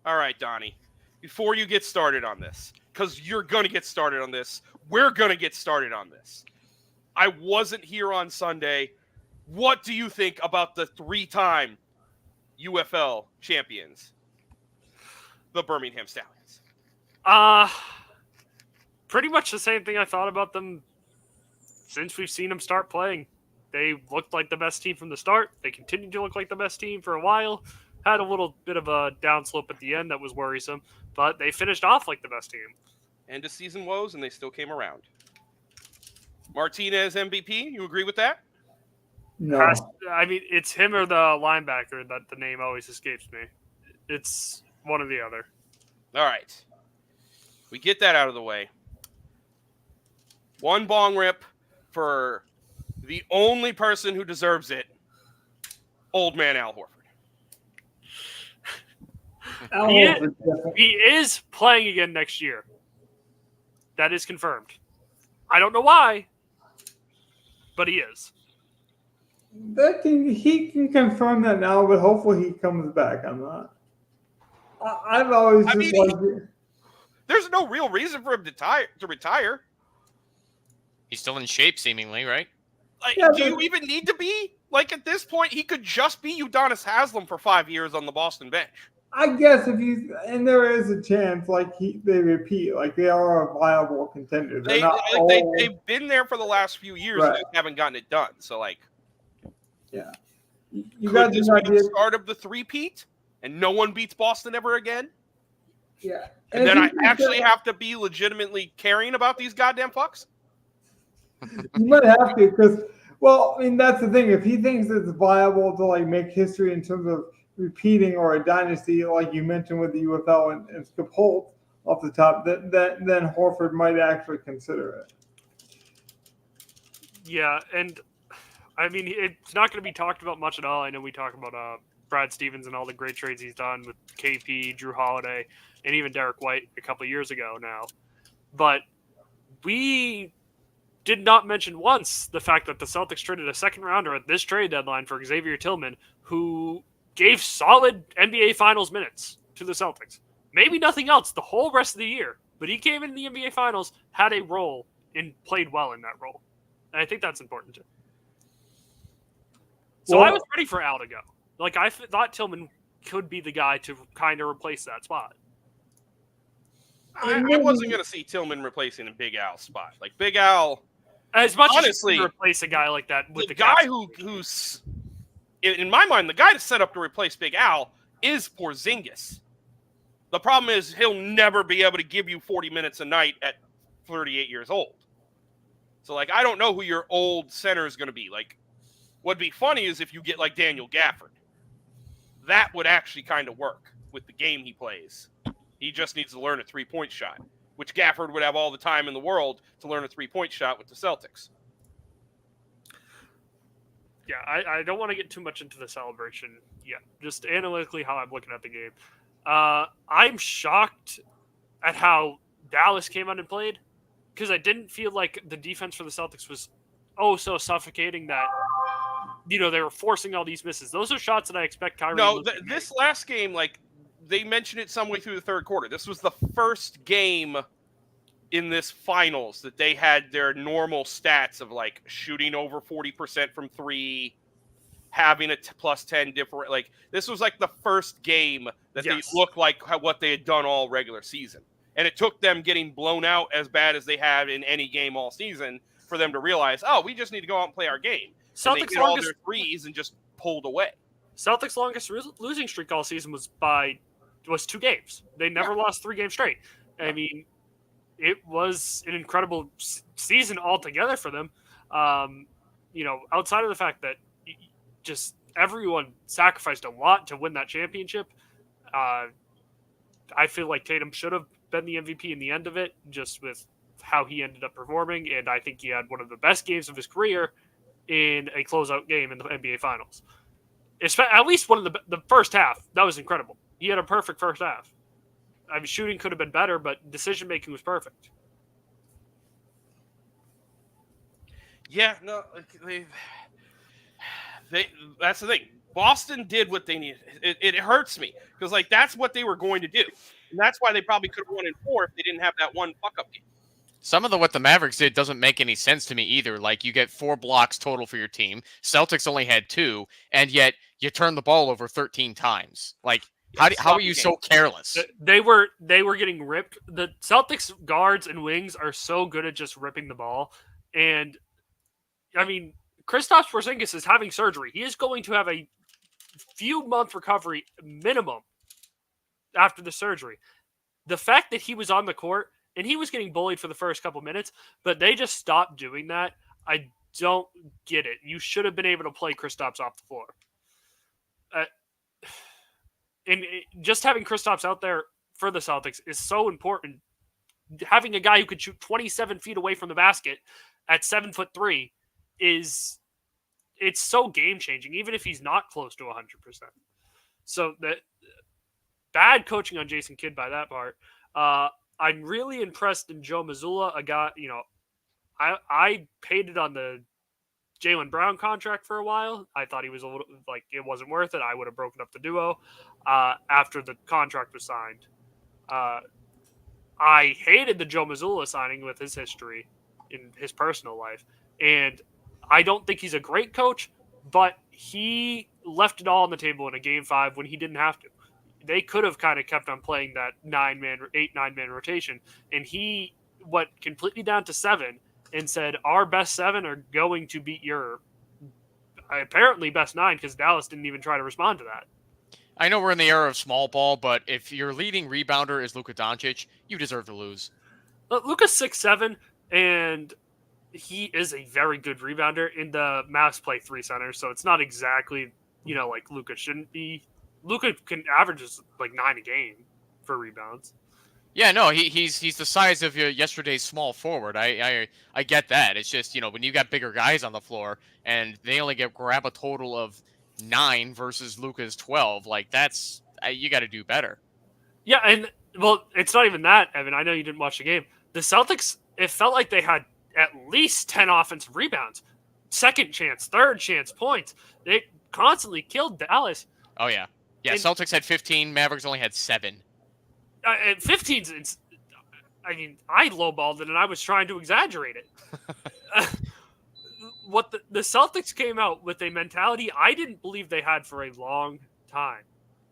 All right, Donnie. Before you get started on this, because you're going to get started on this, we're going to get started on this. I wasn't here on Sunday. What do you think about the 3-time UFL champions, the Birmingham Stallions? Pretty much the same thing I thought about them since we've seen them start playing. They looked like the best team from the start. They continued to look like the best team for a while. Had a little bit of a downslope at the end that was worrisome, but they finished off like the best team. End of season woes, and they still came around. Martinez MVP, you agree with that? No. I mean, it's him or the linebacker that the name always escapes me. It's one or the other. All right. We get that out of the way. One bong rip for the only person who deserves it, old man Al Horford. He is playing again next year. That is confirmed. I don't know why, but he is. He can confirm that now, but hopefully he comes back. I'm not. I've always liked it. There's no real reason for him to retire. He's still in shape, seemingly, right? Like, do you even need to be? Like, at this point, he could just be Udonis Haslem for 5 years on the Boston bench. I guess and there is a chance, like they repeat, like they are a viable contender. They've been there for the last few years, right. And they haven't gotten it done. So, like, yeah, could this be the start of the three-peat, and no one beats Boston ever again? Yeah, and then I actually have to be legitimately caring about these goddamn fucks. You might have to, because, well, I mean, that's the thing. If he thinks it's viable to like make history in terms of repeating or a dynasty, like you mentioned with the UFL and Skip Holt off the top, then Horford might actually consider it. Yeah, and I mean, it's not going to be talked about much at all. I know we talk about Brad Stevens and all the great trades he's done with KP, Drew Holiday, and even Derek White a couple of years ago now. But we did not mention once the fact that the Celtics traded a second rounder at this trade deadline for Xavier Tillman, who gave solid NBA Finals minutes to the Celtics. Maybe nothing else the whole rest of the year, but he came in the NBA Finals, had a role, and played well in that role. And I think that's important too. So I was ready for Al to go. Like, I thought Tillman could be the guy to kind of replace that spot. I wasn't going to see Tillman replacing a Big Al's spot. Like, Big Al, as much honestly, as you can replace a guy like that with the guy who's in my mind, the guy that's set up to replace Big Al is Porzingis. The problem is he'll never be able to give you 40 minutes a night at 38 years old. So, like, I don't know who your old center is going to be. Like, what'd be funny is if you get, like, Daniel Gafford. That would actually kind of work with the game he plays. He just needs to learn a three-point shot, which Gafford would have all the time in the world to learn a three-point shot with the Celtics. Yeah, I don't want to get too much into the celebration yet. Just analytically how I'm looking at the game. I'm shocked at how Dallas came out and played, because I didn't feel like the defense for the Celtics was so suffocating that, you know, they were forcing all these misses. Those are shots that I expect Kyrie to make. This last game, like, they mentioned it some way through the third quarter. This was the first game in this finals that they had their normal stats of, like, shooting over 40% from three, having a plus 10 different. Like, this was like the first game that they looked like what they had done all regular season. And it took them getting blown out as bad as they had in any game all season for them to realize, we just need to go out and play our game. Celtics and they hit all their threes and just pulled away. Celtics' longest losing streak all season was 2 games. They never lost 3 games straight. I mean, it was an incredible season altogether for them. You know, outside of the fact that just everyone sacrificed a lot to win that championship, I feel like Tatum should have been the MVP in the end of it, just with how he ended up performing. And I think he had one of the best games of his career in a closeout game in the NBA Finals. At least one of the first half. That was incredible. He had a perfect first half. I mean, shooting could have been better, but decision-making was perfect. Yeah, no, That's the thing. Boston did what they needed. It hurts me because like that's what they were going to do, and that's why they probably could have won in 4 if they didn't have that one fuck up game. Some of what the Mavericks did doesn't make any sense to me either. Like, you get 4 blocks total for your team. Celtics only had 2, and yet you turn the ball over 13 times. Like, how are you so careless? They were getting ripped. The Celtics guards and wings are so good at just ripping the ball. And, I mean, Kristaps Porzingis is having surgery. He is going to have a few-month recovery minimum after the surgery. The fact that he was on the court, and he was getting bullied for the first couple minutes, but they just stopped doing that. I don't get it. You should have been able to play Kristaps off the floor. Just having Kristaps out there for the Celtics is so important. Having a guy who could shoot 27 feet away from the basket at 7'3" it's so game changing, even if he's not close to 100%. So that bad coaching on Jason Kidd by that part. I'm really impressed in Joe Mazzulla, a guy, I hated on the Jaylen Brown contract for a while. I thought he was a little like it wasn't worth it. I would have broken up the duo after the contract was signed. I hated the Joe Mazzulla signing with his history in his personal life. And I don't think he's a great coach, but he left it all on the table in a game 5 when he didn't have to. They could have kind of kept on playing that 9-man rotation. And he went completely down to 7 and said, our best 7 are going to beat your apparently best 9, because Dallas didn't even try to respond to that. I know we're in the era of small ball, but if your leading rebounder is Luka Doncic, you deserve to lose. Luka's 6'7", and he is a very good rebounder. In the Mavs play 3 centers, so it's not exactly, like Luka shouldn't be. Luka can averages like 9 a game for rebounds. Yeah, no, he's the size of your yesterday's small forward. I get that. It's just, when you got bigger guys on the floor and they only grab a total of 9 versus Luka's 12, like that's you got to do better. Yeah, and well, it's not even that, Evan. I know you didn't watch the game. The Celtics, it felt like they had at least 10 offensive rebounds, second chance, third chance points. They constantly killed Dallas. Oh yeah. Yeah, and Celtics had 15, Mavericks only had 7. 15's, I lowballed it and I was trying to exaggerate it. What the Celtics came out with a mentality I didn't believe they had for a long time.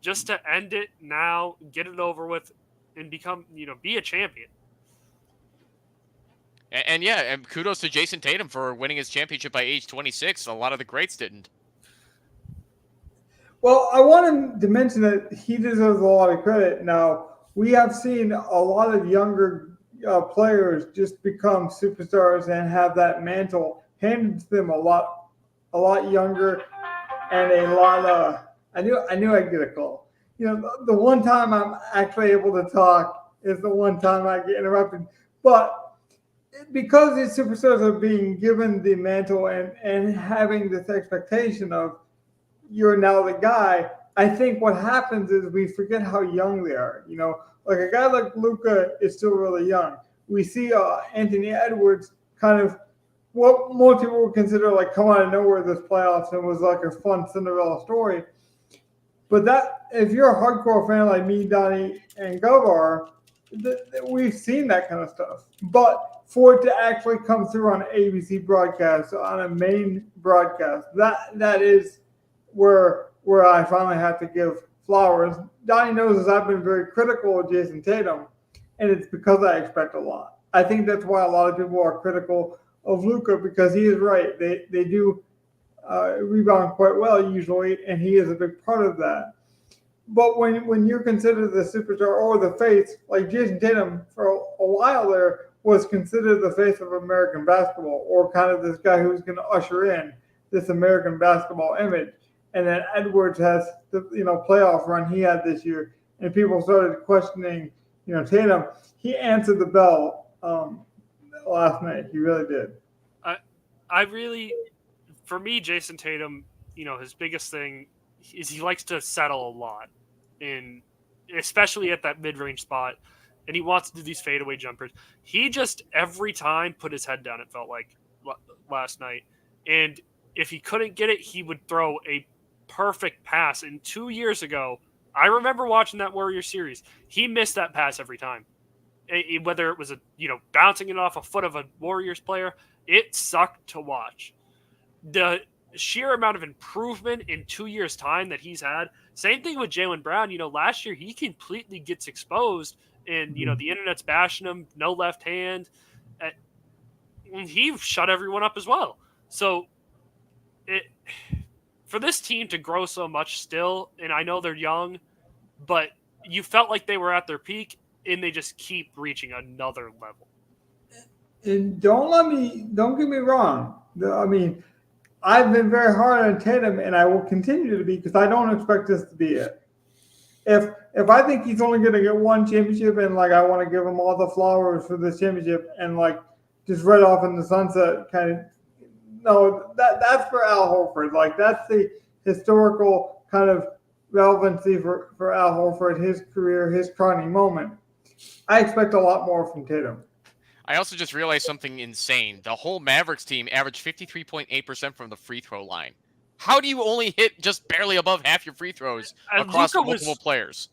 Just to end it now, get it over with, and become, be a champion. And kudos to Jason Tatum for winning his championship by age 26. A lot of the greats didn't. Well, I wanted to mention that he deserves a lot of credit. Now, we have seen a lot of younger players just become superstars and have that mantle handed to them a lot younger, and a lot. I knew I'd get a call. The one time I'm actually able to talk is the one time I get interrupted. But because these superstars are being given the mantle and having this expectation of you're now the guy, I think what happens is we forget how young they are. Like a guy like Luka is still really young. We see Anthony Edwards kind of what most people would consider like come out of nowhere this playoffs and was like a fun Cinderella story. But that, if you're a hardcore fan like me, Donnie, and Govar, we've seen that kind of stuff. But for it to actually come through on an ABC broadcast, on a main broadcast, that is where I finally have to give flowers. Donnie knows I've been very critical of Jason Tatum, and it's because I expect a lot. I think that's why a lot of people are critical of Luka, because he is right. They do rebound quite well usually, and he is a big part of that. But when you're considered the superstar or the face, like Jason Tatum for a while there was considered the face of American basketball, or kind of this guy who's going to usher in this American basketball image. And then Edwards has the playoff run he had this year, and people started questioning Tatum. He answered the bell last night. He really did. For me, Jason Tatum, his biggest thing is he likes to settle a lot, especially at that mid-range spot, and he wants to do these fadeaway jumpers. He just every time put his head down, it felt like last night, and if he couldn't get it, he would throw a perfect pass. And 2 years ago, I remember watching that Warriors series. He missed that pass every time. Whether it was bouncing it off a foot of a Warriors player, it sucked to watch. The sheer amount of improvement in 2 years' time that he's had. Same thing with Jaylen Brown. Last year he completely gets exposed, and the internet's bashing him. No left hand. And he shut everyone up as well. So, for this team to grow so much still, and I know they're young, but you felt like they were at their peak, and they just keep reaching another level. And don't get me wrong. I mean, I've been very hard on Tatum, and I will continue to be because I don't expect this to be it. If I think he's only going to get one championship, and I want to give him all the flowers for this championship, and just right off in the sunset, kind of. No, that's for Al Horford. That's the historical kind of relevancy for Al Horford, his career, his crowning moment. I expect a lot more from Tatum. I also just realized something insane. The whole Mavericks team averaged 53.8% from the free throw line. How do you only hit just barely above half your free throws across multiple players?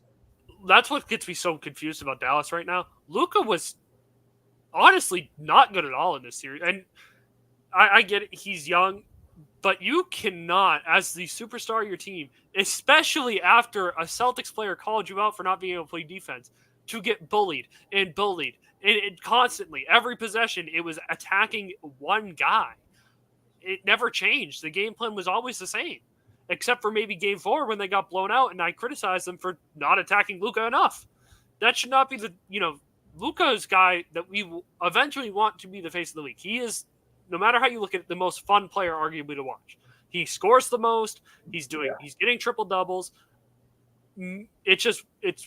That's what gets me so confused about Dallas right now. Luka was honestly not good at all in this series. And I get it, he's young, but you cannot, as the superstar of your team, especially after a Celtics player called you out for not being able to play defense, to get bullied and bullied. And constantly, every possession, it was attacking one guy. It never changed. The game plan was always the same, except for maybe game 4 when they got blown out, and I criticized them for not attacking Luka enough. That should not be Luka's guy that we will eventually want to be the face of the league. He is, no matter how you look at it, the most fun player arguably to watch. He scores the most. He's getting triple doubles. It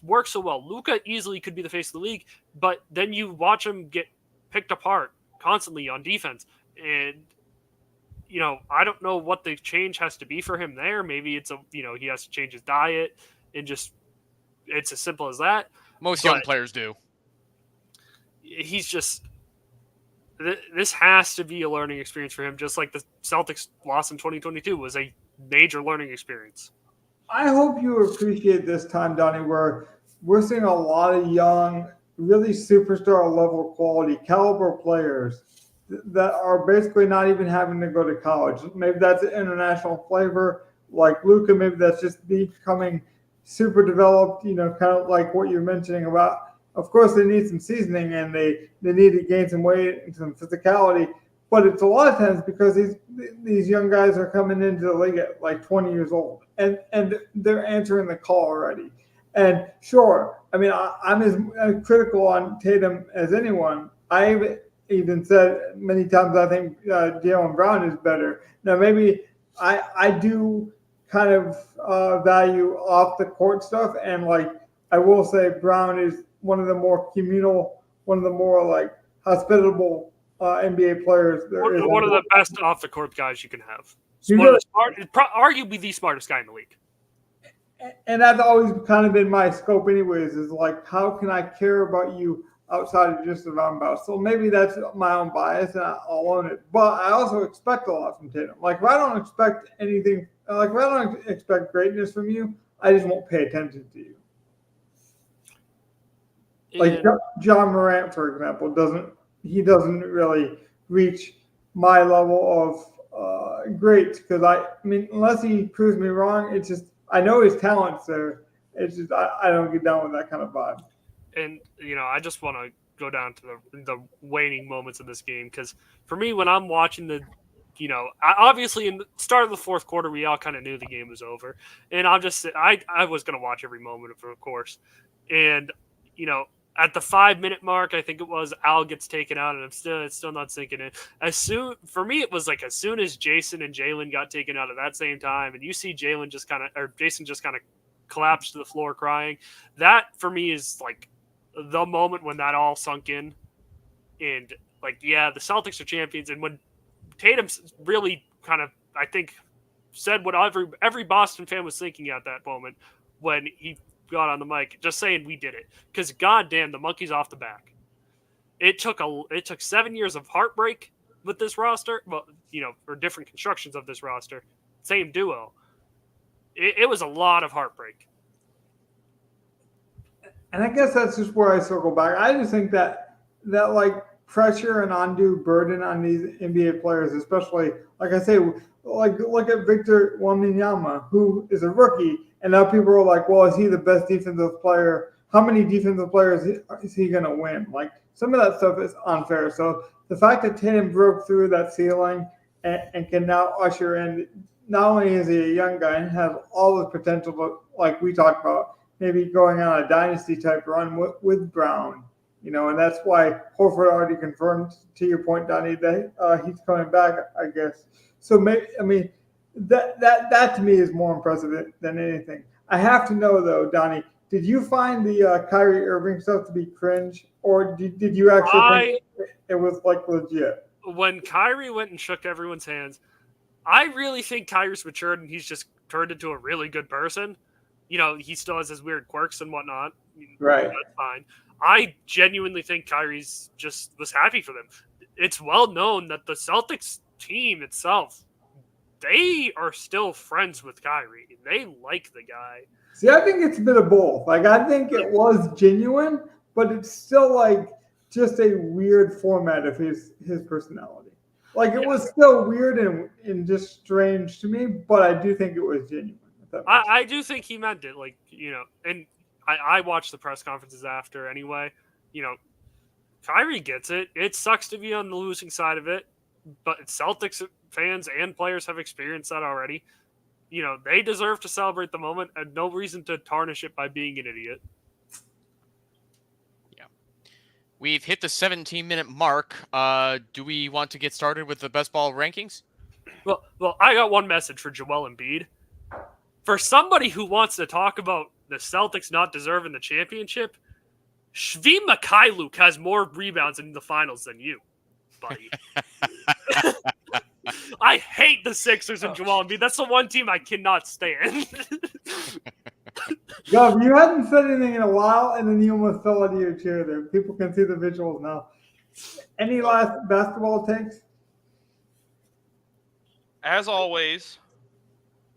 works so well. Luka easily could be the face of the league, but then you watch him get picked apart constantly on defense. And, I don't know what the change has to be for him there. Maybe it's he has to change his diet and it's as simple as that. Most young players do. He's just, this has to be a learning experience for him, just like the Celtics loss in 2022 was a major learning experience. I hope you appreciate this time, Donnie, where we're seeing a lot of young, really superstar level quality caliber players that are basically not even having to go to college. Maybe that's an international flavor like Luka. Maybe that's just becoming super developed, kind of like what you're mentioning about. Of course, they need some seasoning and they need to gain some weight and some physicality. But it's a lot of times because these young guys are coming into the league at 20 years old and they're answering the call already. And sure, I mean, I'm as critical on Tatum as anyone. I've even said many times I think Jaylen Brown is better. Now, maybe I do kind of value off the court stuff. And I will say Brown is one of the more communal, one of the more hospitable NBA players. One of the best off the court guys you can have. Arguably the smartest guy in the league. And that's always kind of been my scope anyways, is how can I care about you outside of just the roundabout? So maybe that's my own bias and I'll own it. But I also expect a lot from Tatum. If I don't expect anything, if I don't expect greatness from you, I just won't pay attention to you. John Morant, for example, doesn't really reach my level of great because I mean, unless he proves me wrong, it's just I know his talent's there. It's just I don't get down with that kind of vibe. And I just want to go down to the waning moments of this game because for me, when I'm watching obviously in the start of the fourth quarter, we all kind of knew the game was over, and I was going to watch every moment of course, and at the 5-minute mark, I think it was, Al gets taken out, and it's still not sinking in. For me, it was as soon as Jason and Jalen got taken out at that same time, and you see Jason just kind of collapsed to the floor crying. That for me is the moment when that all sunk in, and the Celtics are champions. And when Tatum really kind of, I think, said what every Boston fan was thinking at that moment when he got on the mic, just saying we did it, because goddamn, the monkey's off the back. It took 7 years of heartbreak with this roster, well, or different constructions of this roster, same duo. It was a lot of heartbreak. And I guess that's just where I circle back. I just think that like pressure and undue burden on these NBA players, especially like I say, like look at Victor Wembanyama, who is a rookie, and now people are like, well, is he the best defensive player? How many defensive players is he going to win? Like some of that stuff is unfair. So the fact that Tatum broke through that ceiling and can now usher in, not only is he a young guy and has all the potential, but like we talked about, maybe going on a dynasty type run with Brown, and that's why Horford already confirmed, to your point, Donnie, that he's coming back, I guess. So that to me is more impressive than anything. I have to know though, Donnie, did you find the Kyrie Irving stuff to be cringe, or did you actually think it was like legit? When Kyrie went and shook everyone's hands, I really think Kyrie's matured and he's just turned into a really good person. He still has his weird quirks and whatnot. Right. That's fine. I genuinely think Kyrie's just was happy for them. It's well known that the Celtics team itself, they are still friends with Kyrie. They like the guy. See, I think it's a bit of both. Like, I think it was genuine, but it's still like just a weird format of his personality. Like, it was still weird and just strange to me, but I do think it was genuine. I do think he meant it. Like, and I watched the press conferences after anyway. Kyrie gets it. It sucks to be on the losing side of it, but Celtics fans and players have experienced that already. They deserve to celebrate the moment and no reason to tarnish it by being an idiot. Yeah. We've hit the 17-minute mark. Do we want to get started with the best ball rankings? Well, I got one message for Joel Embiid. For somebody who wants to talk about the Celtics not deserving the championship, Shvi Mikhailuk has more rebounds in the finals than you, buddy. I hate the Sixers and Joel Embiid. That's the one team I cannot stand. Gov, you hadn't said anything in a while, and then you almost fell out of your chair there. People can see the visuals now. Any last basketball takes? As always,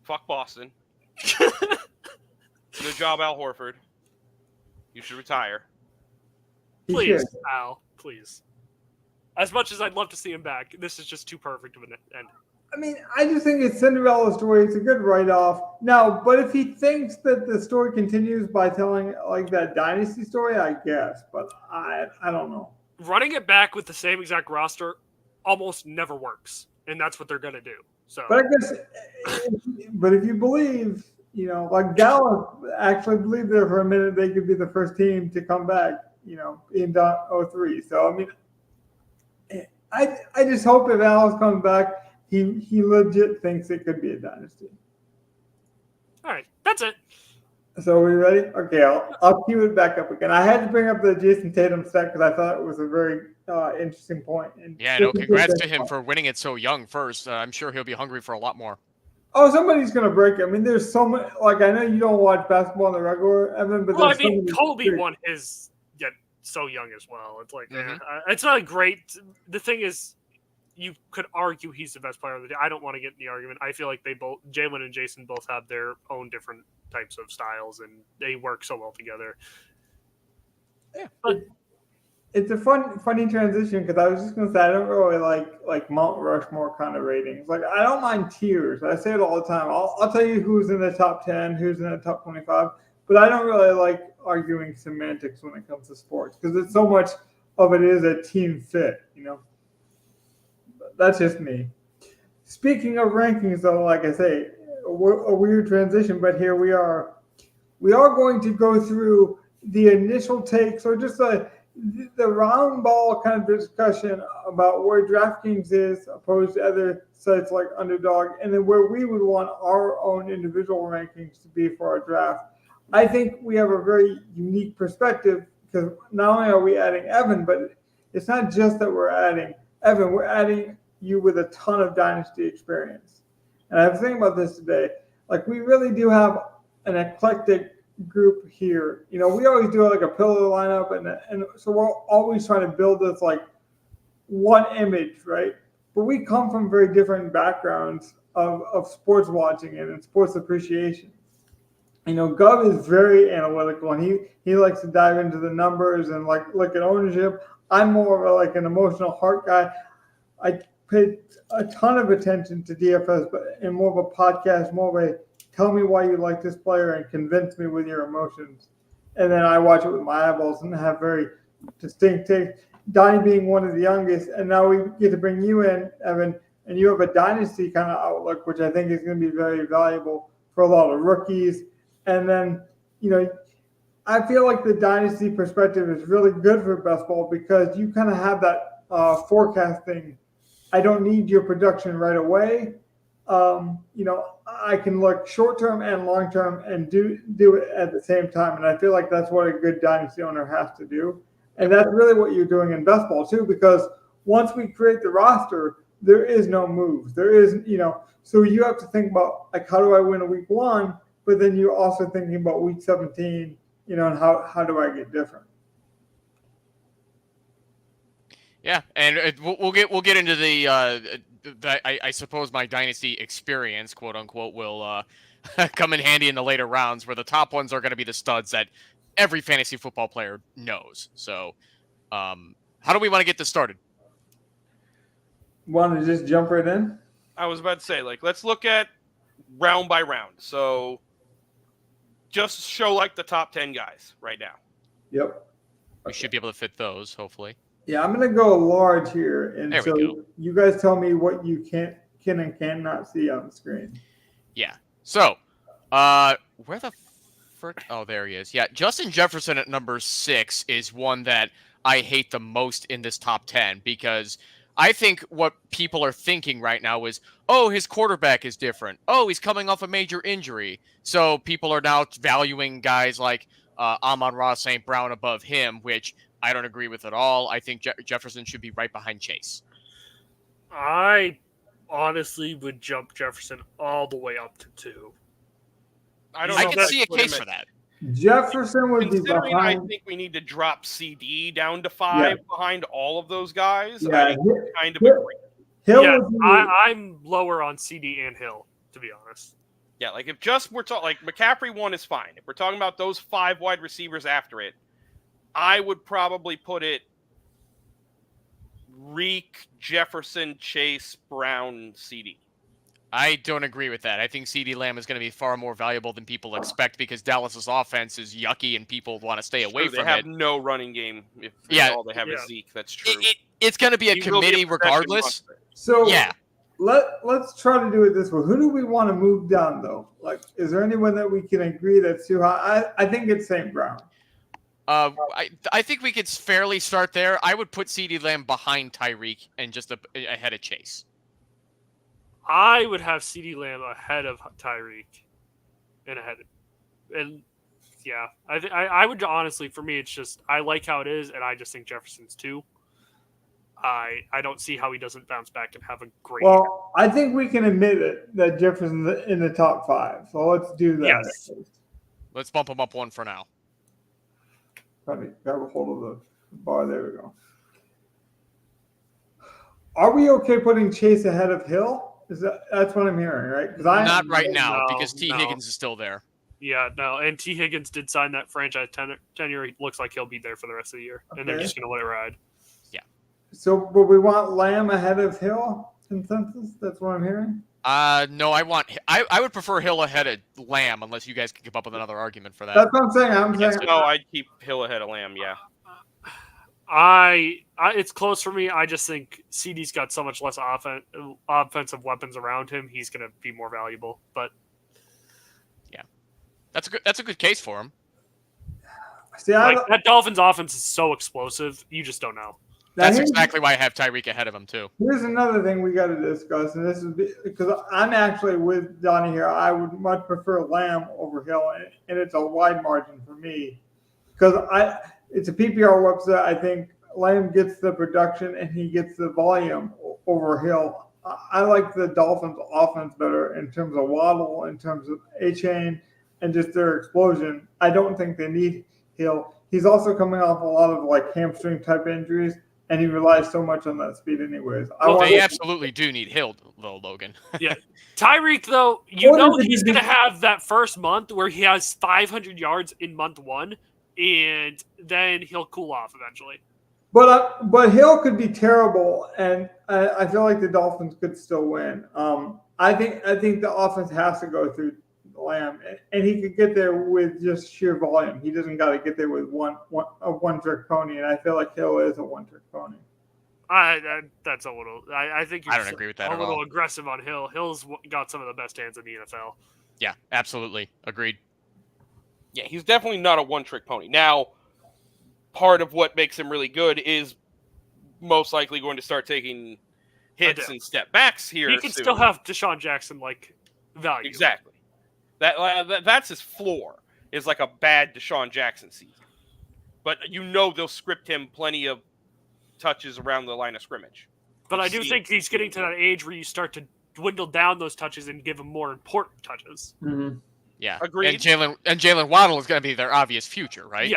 fuck Boston. Good job, Al Horford. You should retire. Please, Al. Please. As much as I'd love to see him back, this is just too perfect of an end. I mean, I just think it's Cinderella story. It's a good write-off. Now, but if he thinks that the story continues by telling like that dynasty story, I guess. But I don't know. Running it back with the same exact roster almost never works, and that's what they're going to do. So, but I guess, but if you believe, like Dallas actually believed there for a minute they could be the first team to come back, in 03. So I mean, I just hope if Alice comes back, he legit thinks it could be a dynasty. All right, that's it. So are we ready? Okay, I'll cue it back up again. I had to bring up the Jason Tatum stat because I thought it was a very interesting point. And congrats to him for winning it so young first. I'm sure he'll be hungry for a lot more. Oh, somebody's going to break it. I mean, there's so much. Like, I know you don't watch basketball on the regular, Evan, but Kobe won his so young as well. It's like, it's not great. The thing is, you could argue he's the best player of the day. I don't want to get in the argument. I feel like Jalen and Jason both have their own different types of styles, and they work so well together. Yeah, but it's a funny transition because I was just gonna say I don't really like Mount Rushmore kind of ratings. Like I don't mind tiers. I say it all the time. I'll tell you who's in the top 10, who's in the top 25, but I don't really like arguing semantics when it comes to sports because it's so much of it is a team fit. That's just me. Speaking of rankings, though, like I say, a weird transition, but here we are. We are going to go through the initial takes, or just the round ball kind of discussion about where DraftKings is opposed to other sites like Underdog, and then where we would want our own individual rankings to be for our draft. I think we have a very unique perspective because not only are we adding Evan, but it's not just that we're adding Evan, we're adding you with a ton of dynasty experience. And I was thinking about this today. Like, we really do have an eclectic group here. We always do like a pillar lineup, and so we're always trying to build this like one image, right? but we come from very different backgrounds of sports watching and sports appreciation. Gov is very analytical, and he likes to dive into the numbers and look at ownership. I'm more of an emotional heart guy. I pay a ton of attention to DFS, but in more of a podcast, more of a tell me why you like this player and convince me with your emotions. And then I watch it with my eyeballs and have very distinct takes. Donnie being one of the youngest, and now we get to bring you in, Evan, and you have a dynasty kind of outlook, which I think is going to be very valuable for a lot of rookies. And then, I feel like the dynasty perspective is really good for best ball because you kind of have that forecasting. I don't need your production right away. I can look short term and long term and do it at the same time. And I feel like that's what a good dynasty owner has to do. And that's really what you're doing in best ball too, because once we create the roster, there is no moves. There is, so you have to think about how do I win a week 1? But then you're also thinking about week 17, and how do I get different? Yeah, and we'll get into the I suppose my dynasty experience, quote unquote, will come in handy in the later rounds, where the top ones are going to be the studs that every fantasy football player knows. So, how do we want to get this started? Want to just jump right in? I was about to say, let's look at round by round. So, just show the top 10 guys right now. Yep. We should be able to fit those, hopefully. Yeah, I'm going to go large here. And there so we go. You guys tell me what you can and cannot see on the screen. Yeah. So, where the frick? Oh, there he is. Yeah, Justin Jefferson at number 6 is one that I hate the most in this top 10 because I think what people are thinking right now is, oh, his quarterback is different. Oh, he's coming off a major injury. So people are now valuing guys like Amon-Ra St. Brown above him, which I don't agree with at all. I think Jefferson should be right behind Chase. I honestly would jump Jefferson all the way up to 2. I can see a case for that. Jefferson would be Considering behind. I think we need to drop CD down to 5 behind all of those guys. Yeah, I kind of agree. Hill Yeah, would be, I'm lower on CD and Hill, to be honest. Yeah, if just we're talking McCaffrey 1 is fine. If we're talking about those 5 wide receivers after it, I would probably put it Reek, Jefferson, Chase, Brown, CD. I don't agree with that. I think CeeDee Lamb is going to be far more valuable than people expect because Dallas's offense is yucky and people want to stay away from it. They have no running game. If all they have is Zeke. That's true. It's going to be a committee regardless. So yeah. Let's try to do it this way. Who do we want to move down though? Is there anyone that we can agree that's too high? I think it's St. Brown. I think we could fairly start there. I would put CeeDee Lamb behind Tyreek and just ahead of Chase. I would have CD Lamb ahead of Tyreek, and yeah, I would honestly, for me, it's just I like how it is, and I just think Jefferson's 2. I don't see how he doesn't bounce back and have a great. Well, year. I think we can admit it that Jefferson's in the top 5. So let's do that. Yes. Let's bump him up 1 for now. Trying to grab a hold of the bar. There we go. Are we okay putting Chase ahead of Hill? That's what I'm hearing, right? Because not right now because T. Higgins is still there. Yeah, no, and T. Higgins did sign that franchise tenure. It looks like he'll be there for the rest of the year, and they're just going to let it ride. Yeah. So, but we want Lamb ahead of Hill consensus. That's what I'm hearing. No, I would prefer Hill ahead of Lamb unless you guys can come up with another argument for that. That's what I'm saying. No, I'd keep Hill ahead of Lamb. Yeah. It's close for me. I just think CD's got so much less offensive weapons around him. He's going to be more valuable. But yeah, that's a good case for him. See, that Dolphins offense is so explosive. You just don't know. That's exactly why I have Tyreek ahead of him too. Here's another thing we got to discuss, and this is because I'm actually with Donnie here. I would much prefer Lamb over Hill, and it's a wide margin for me because it's a PPR website. I think Lamb gets the production and he gets the volume over Hill. I like the Dolphins offense better in terms of Waddle, in terms of A-Chain, and just their explosion. I don't think they need Hill. He's also coming off a lot of hamstring type injuries. and he relies so much on that speed anyways. They absolutely do need Hill, though, Logan. Yeah. Tyreek, though, he's going to have that first month where he has 500 yards in month 1, and then he'll cool off eventually. But Hill could be terrible, and I feel like the Dolphins could still win. I think the offense has to go through Lamb, and he could get there with just sheer volume. He doesn't got to get there with a one-trick pony, and I feel like Hill is a one-trick pony. That's a little. I think you're I don't agree with that a little all. aggressive on Hill. Hill's got some of the best hands in the NFL. Yeah, absolutely. Agreed. Yeah, he's definitely not a one-trick pony. Now, part of what makes him really good is most likely going to start taking hits and step backs here. He can still have Deshaun Jackson like value. Exactly. That's his floor. Is like a bad Deshaun Jackson season. But they'll script him plenty of touches around the line of scrimmage. But I do think he's getting to that age where you start to dwindle down those touches and give him more important touches. Mm-hmm. Yeah. Agreed. And Jalen Waddle is going to be their obvious future, right?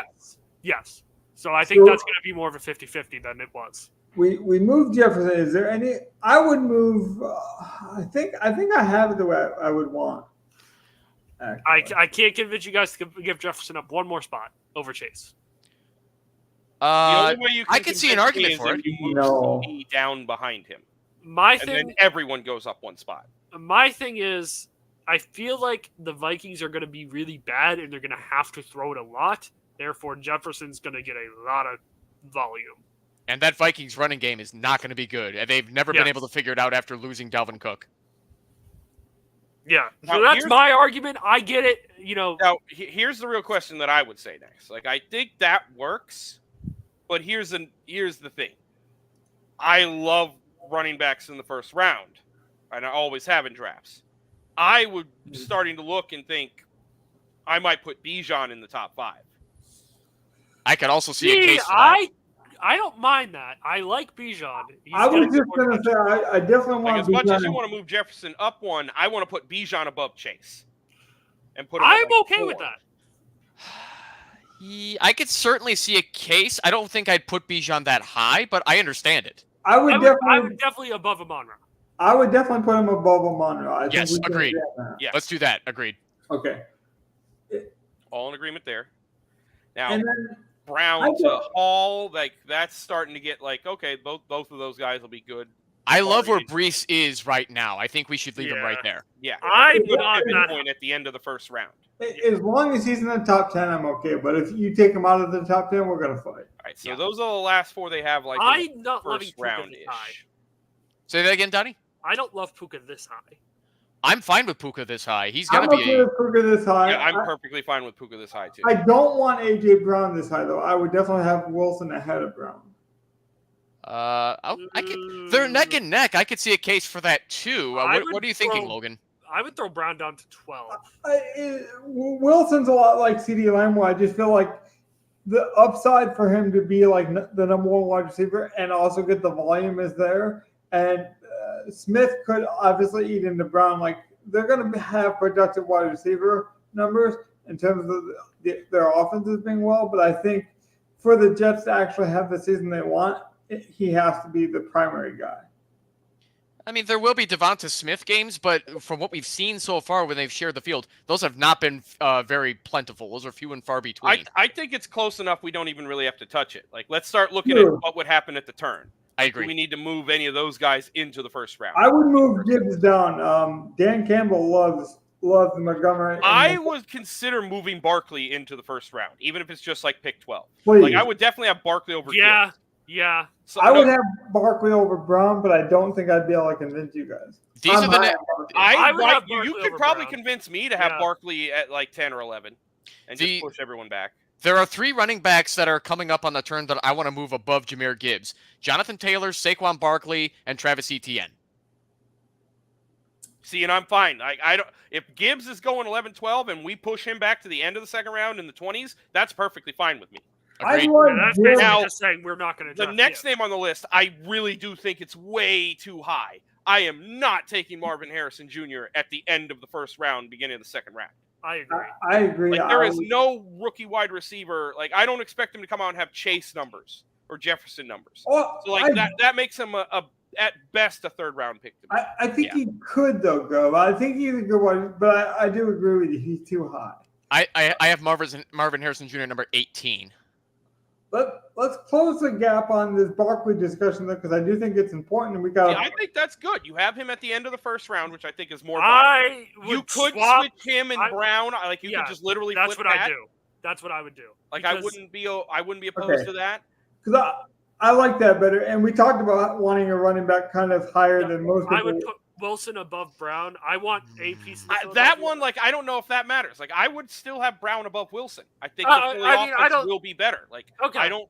Yes. So I think that's going to be more of a 50-50 than it was. We moved Jefferson. Is there any? I would move. I think I have it the way I would want. I can't convince you guys to give Jefferson up one more spot over Chase. The only way you can I could see an argument for it. You move CD down behind him. Then everyone goes up one spot. My thing is, I feel like the Vikings are going to be really bad and they're going to have to throw it a lot. Therefore, Jefferson's going to get a lot of volume. And that Vikings running game is not going to be good. And they've never been able to figure it out after losing Dalvin Cook. Yeah, so that's my argument. I get it. Now, here's the real question that I would say next. Like, I think that works, but here's the thing. I love running backs in the first round, and I always have in drafts. I would starting to look and think I might put Bijan in the top 5. I could also see a case for that. I don't mind that. I like Bijan. I was just going to say, I definitely want as much as you want to move Jefferson up one, I want to put Bijan above Chase. And put him I'm okay with that. I could certainly see a case. I don't think I'd put Bijan that high, but I understand it. I would definitely above Amon-Ra. I would definitely put him above Amon-Ra. Yes, agreed. Yeah, let's do that. Agreed. Okay. All in agreement there. Now, and then, Brown to Hall, that's starting to get okay, both of those guys will be good. I love where Brees is right now. I think we should leave him right there. Yeah. I'm not point at the end of the first round. As long as he's in the top 10, I'm okay. But if you take him out of the top 10, we're going to fight. All right, so those are the last 4 they have I'm not first loving round-ish. Say that again, Donnie? I don't love Puka this high. I'm fine with Puka this high. He's going to be okay with Puka this high. Yeah, I'm perfectly fine with Puka this high, too. I don't want A.J. Brown this high, though. I would definitely have Wilson ahead of Brown. They're neck and neck. I could see a case for that, too. What are you thinking, Logan? I would throw Brown down to 12. Wilson's a lot like CeeDee Lamb, where I just feel like the upside for him to be like the number 1 wide receiver and also get the volume is there. And Smith could obviously eat into Brown. Like, they're going to have productive wide receiver numbers in terms of their offenses being well. But I think for the Jets to actually have the season they want, he has to be the primary guy. I mean, there will be Devonta Smith games, but from what we've seen so far when they've shared the field, those have not been very plentiful. Those are few and far between. I think it's close enough we don't even really have to touch it. Like, let's start looking at what would happen at the turn. I agree. Do we need to move any of those guys into the first round? I would move Gibbs down. Dan Campbell loves Montgomery. I would consider moving Barkley into the first round, even if it's just like pick 12. Please. Like, I would definitely have Barkley over Gibbs. Yeah. So, I would have Barkley over Brown, but I don't think I'd be able to convince you guys. These are the I would have you could probably convince me to have Barkley at like 10 or 11 and just push everyone back. There are 3 running backs that are coming up on the turn that I want to move above Jahmyr Gibbs. Jonathan Taylor, Saquon Barkley, and Travis Etienne. See, and I'm fine. I don't. If Gibbs is going 11-12 and we push him back to the end of the second round in the 20s, that's perfectly fine with me. That's now, just saying we're not going to. The next name on the list, I really do think it's way too high. I am not taking Marvin Harrison Jr. at the end of the first round, beginning of the second round. I agree. I agree. Like, there is no rookie wide receiver. Like, I don't expect him to come out and have Chase numbers or Jefferson numbers. Oh, So like that makes him a at best a third round pick to me. I think he could though go. I think he's a good one, but I do agree with you. He's too high. I have Marvin Harrison Jr. number 18. Let's close the gap on this Barkley discussion though, because I do think it's important, and we got. Yeah, I think that's good. You have him at the end of the first round, which I think is more. You could switch him and Brown. Like you could just literally. That's flip what that. I do. That's what I would do. Like I wouldn't be opposed to that. Because I like that better, and we talked about wanting a running back kind of higher than most people. I would put Wilson above Brown. I want a piece of that one. Like I don't know if that matters. Like I would still have Brown above Wilson. I think the Philly offense will be better. Like I don't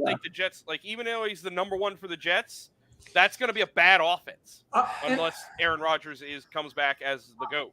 think the Jets. Like even though he's the number one for the Jets, that's going to be a bad offense unless Aaron Rodgers comes back as the GOAT.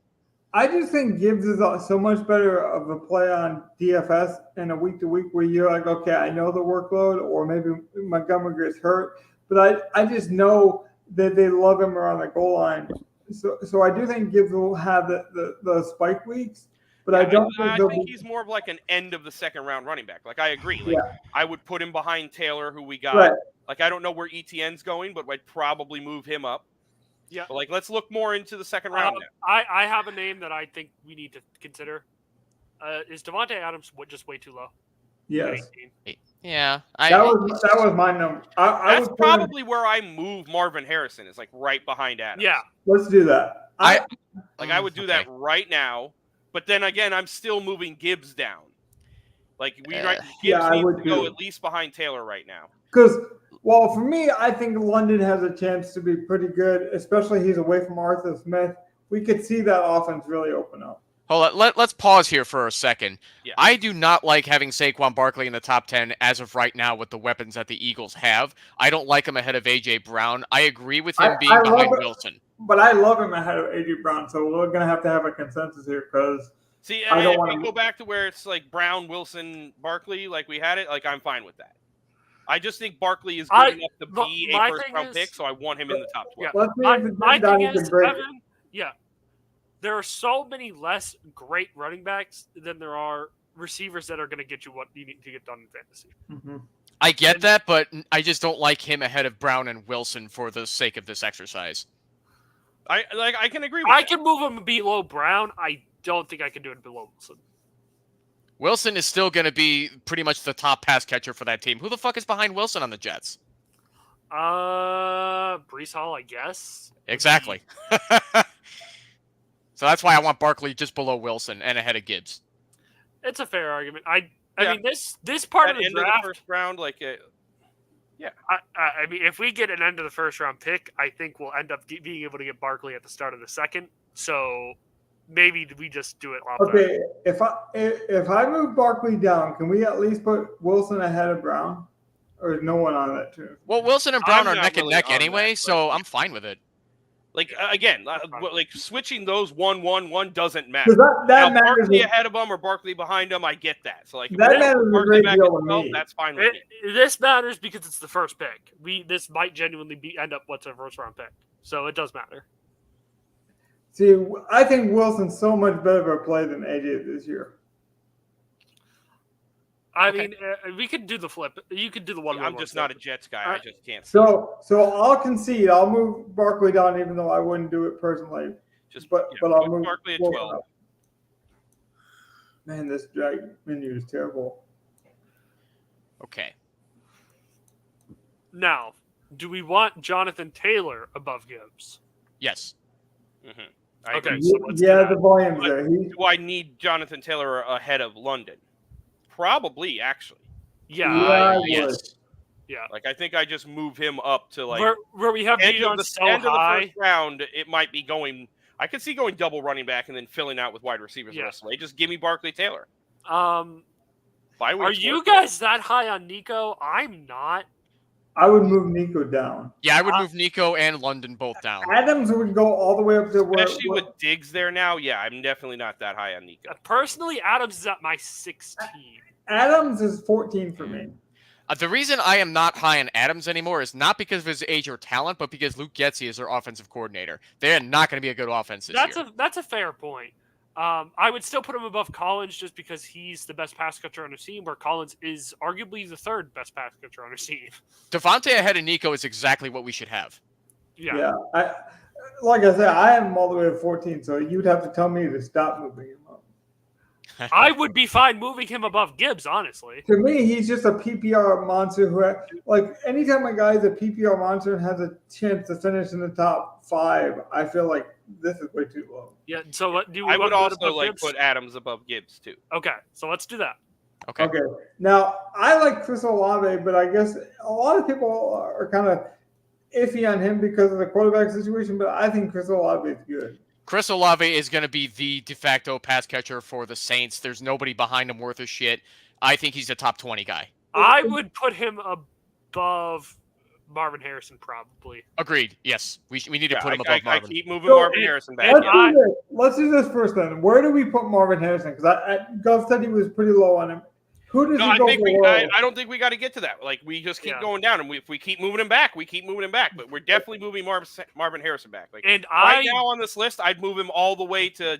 I just think Gibbs is so much better of a play on DFS and a week to week where you're like, okay, I know the workload, or maybe Montgomery gets hurt, but I just know that they love him around the goal line. So I do think Gibbs will have the spike weeks, but I think he's more of like an end of the second round running back. Like I agree. Like I would put him behind Taylor, who we got. Right. Like I don't know where ETN's going, but I'd probably move him up. Yeah. But like let's look more into the second round now. I have a name that I think we need to consider. Is Devontae Adams just way too low? Yes. Yeah. That was my number. That's probably where I move Marvin Harrison, is like right behind Adams. Yeah. Let's do that. I would do that right now, but then again, I'm still moving Gibbs down. Like Gibbs needs to go at least behind Taylor right now. Because for me, I think London has a chance to be pretty good, especially he's away from Arthur Smith. We could see that offense really open up. Hold on. Let's pause here for a second. Yeah. I do not like having Saquon Barkley in the top 10 as of right now with the weapons that the Eagles have. I don't like him ahead of A.J. Brown. I agree with him being behind Wilson. But I love him ahead of A.J. Brown, so we're going to have a consensus here because I don't want to go back to where it's like Brown, Wilson, Barkley, like we had it. Like I'm fine with that. I just think Barkley is good enough to be a first-round pick, so I want him in the top 12. Yeah. My thing is, Evan, there are so many less great running backs than there are receivers that are going to get you what you need to get done in fantasy. Mm-hmm. I get that, but I just don't like him ahead of Brown and Wilson for the sake of this exercise. I can agree with I can move him below Brown. I don't think I can do it below Wilson. Wilson is still going to be pretty much the top pass catcher for that team. Who the fuck is behind Wilson on the Jets? Breece Hall, I guess. Exactly. So that's why I want Barkley just below Wilson and ahead of Gibbs. It's a fair argument. I mean, this part of the draft, of the first round, I mean, if we get an end of the first round pick, I think we'll end up being able to get Barkley at the start of the second. So maybe we just do it off. Okay, if I move Barkley down, can we at least put Wilson ahead of Brown, or is no one on that too? Well, Wilson and Brown are neck and neck anyway, so I'm fine with it. Like again, like switching those 1-1-1 doesn't matter. That matters. Barkley ahead of them or Barkley behind them, I get that. So like that matters a great deal to me. That's fine with me. This matters because it's the first pick. This might genuinely end up what's a first round pick, so it does matter. See, I think Wilson's so much better of a play than AJ this year. I mean, we could do the flip. You could do the one. I'm just not a Jets guy. I just can't. So I'll concede. I'll move Barkley down, even though I wouldn't do it personally. But I'll move Barkley at 12. Up. Man, this drag menu is terrible. Okay. Now, do we want Jonathan Taylor above Gibbs? Yes. Mm-hmm. Okay. So the volume's there. Do I need Jonathan Taylor ahead of London? Probably, actually. Yes. Yeah. Like I think I just move him up to like where we have end of the first round. It might be going. I could see going double running back and then filling out with wide receivers the rest of the way. Just give me Barkley Taylor. Are you guys that high on Nico? I'm not. I would move Nico down. Yeah, I would move Nico and London both down. Adams would go all the way up to where. Especially with Diggs there now. Yeah, I'm definitely not that high on Nico. Personally, Adams is at my 16. Adams is 14 for me. The reason I am not high on Adams anymore is not because of his age or talent, but because Luke Getsy is their offensive coordinator. They're not going to be a good offense this year. That's a fair point. I would still put him above Collins just because he's the best pass catcher on the team, where Collins is arguably the third best pass catcher on the team. Devontae ahead of Nico is exactly what we should have. Yeah. Like I said, I have him all the way to 14, so you'd have to tell me to stop moving him up. I would be fine moving him above Gibbs, honestly. To me, he's just a PPR monster who, like, anytime a guy's a PPR monster and has a chance to finish in the top 5, I feel like this is way too low. Yeah, so what do we I would want to put also above like Gibbs? put Adams above Gibbs too. Okay, so let's do that. Okay. Now, I like Chris Olave, but I guess a lot of people are kind of iffy on him because of the quarterback situation, but I think Chris Olave is good. Chris Olave is going to be the de facto pass catcher for the Saints. There's nobody behind him worth a shit. I think he's a top 20 guy. I would put him above Marvin Harrison, probably. Agreed. Yes. We need to put him above I Marvin. keep moving Marvin Harrison back. Let's do this first then. Where do we put Marvin Harrison? Because Gov said he was pretty low on him. Who does he go below? I don't think we got to get to that. Like, we just keep going down, and if we keep moving him back, we keep moving him back. But we're definitely moving Marvin Harrison back. Like, and right now on this list, I'd move him all the way to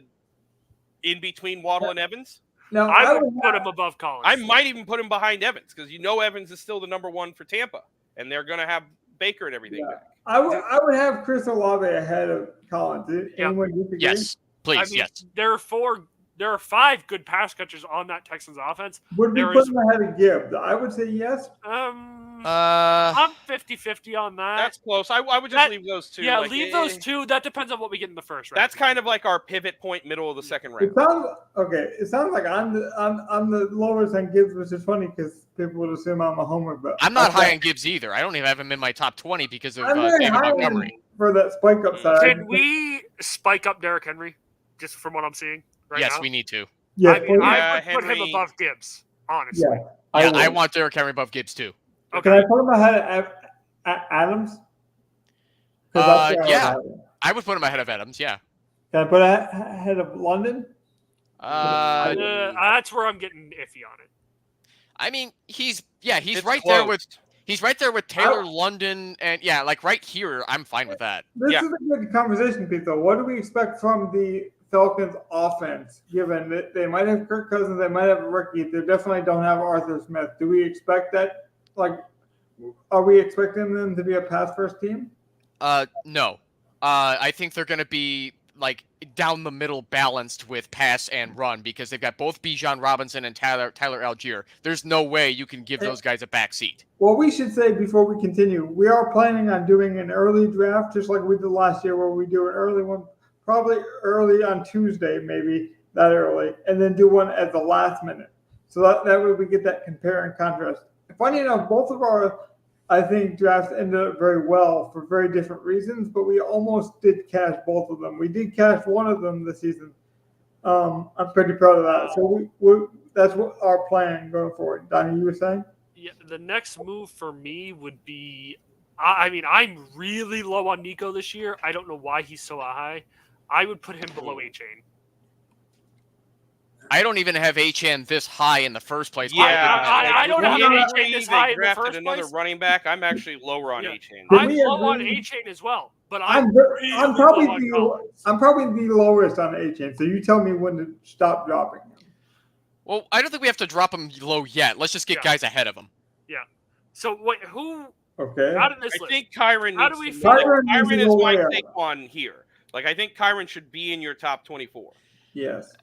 in between Waddle and Evans. No, I would put him above Collins. I might even put him behind Evans because Evans is still the number 1 for Tampa, and they're going to have Baker and everything back. I would have Chris Olave ahead of Collins. Anyone disagree? Yes, please, I mean, yes. There are 5 good pass catchers on that Texans offense. Would we put him ahead of Gibbs? I would say yes. I'm 50-50 on that. That's close. I would just leave those two. Yeah, leave those two. That depends on what we get in the first round. That's kind of like our pivot point, middle of the second round. It sounds like I'm the lowest on Gibbs, which is funny because people would assume I'm a homer. But I'm not high on Gibbs either. I don't even have him in my top 20 because of I'm very David high Montgomery. for that spike up side. Can we spike up Derrick Henry, just from what I'm seeing right Yes, now? we need to. Yeah, I would put him above Gibbs, honestly. Yeah, I want Derrick Henry above Gibbs too. Okay. Can I put him ahead of Adams? Yeah, I would put him ahead of Adams. Yeah. Can I put ahead of London? That's where I'm getting iffy on it. I mean, he's It's right close. there with Taylor, London, and like right here. I'm fine with that. This is a good conversation piece, though. What do we expect from the Falcons offense, given that they might have Kirk Cousins, they might have a rookie, they definitely don't have Arthur Smith. Do we expect that? Like, are we expecting them to be a pass first team? No. I think they're going to be like down the middle balanced with pass and run because they've got both Bijan Robinson and Tyler Algier. There's no way you can give those guys a back seat. Well, we should say before we continue, we are planning on doing an early draft, just like we did last year, where we do an early one, probably early on Tuesday, maybe that early, and then do one at the last minute. So that way we get that compare and contrast. Funny enough, both of our, I think, drafts ended up very well for very different reasons, but we almost did cash both of them. We did cash one of them this season. I'm pretty proud of that. So that's what our plan going forward. Donnie, you were saying? Yeah, the next move for me would be, I mean, I'm really low on Nico this year. I don't know why he's so high. I would put him below A-Chain. I don't even have HN this high in the first place. Yeah, I don't have A-Chain this high They in the drafted first another place. running back. I'm actually lower on Yeah. A-Chain. I'm low on A-Chain as well, but I'm probably Collins. I'm probably the lowest on A-Chain. So you tell me when to stop dropping him. Well, I don't think we have to drop him low yet. Let's just get guys ahead of him. Yeah. So wait, who? Okay. Out of this I list, think Kyron How needs do we to feel? Kyron is my Kyron take one here. Like, I think Kyron should be in your top 24. Yes.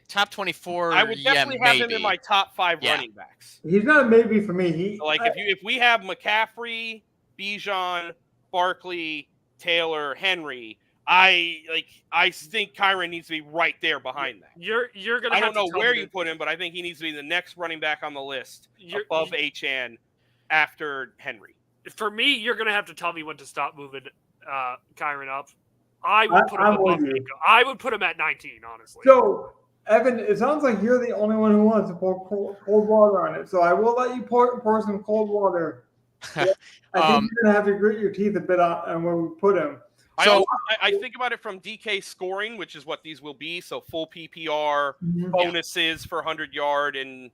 Top 24. I would definitely have him maybe. in my top 5 Yeah. running backs. He's not a maybe for me. If we have McCaffrey, Bijan, Barkley, Taylor, Henry, I think Kyron needs to be right there behind that. you're gonna. I have don't to know tell where me you put him, but I think he needs to be the next running back on the list You're- above Achan after Henry. For me, you're gonna have to tell me when to stop moving Kyron up. I would put him I'm above with you. Nico. I would put him at 19, honestly. So, Evan, it sounds like you're the only one who wants to pour cold water on it. So I will let you pour some cold water. I think you're going to have to grit your teeth a bit on where we put him. So I think about it from DK scoring, which is what these will be. So full PPR, bonuses for 100-yard, and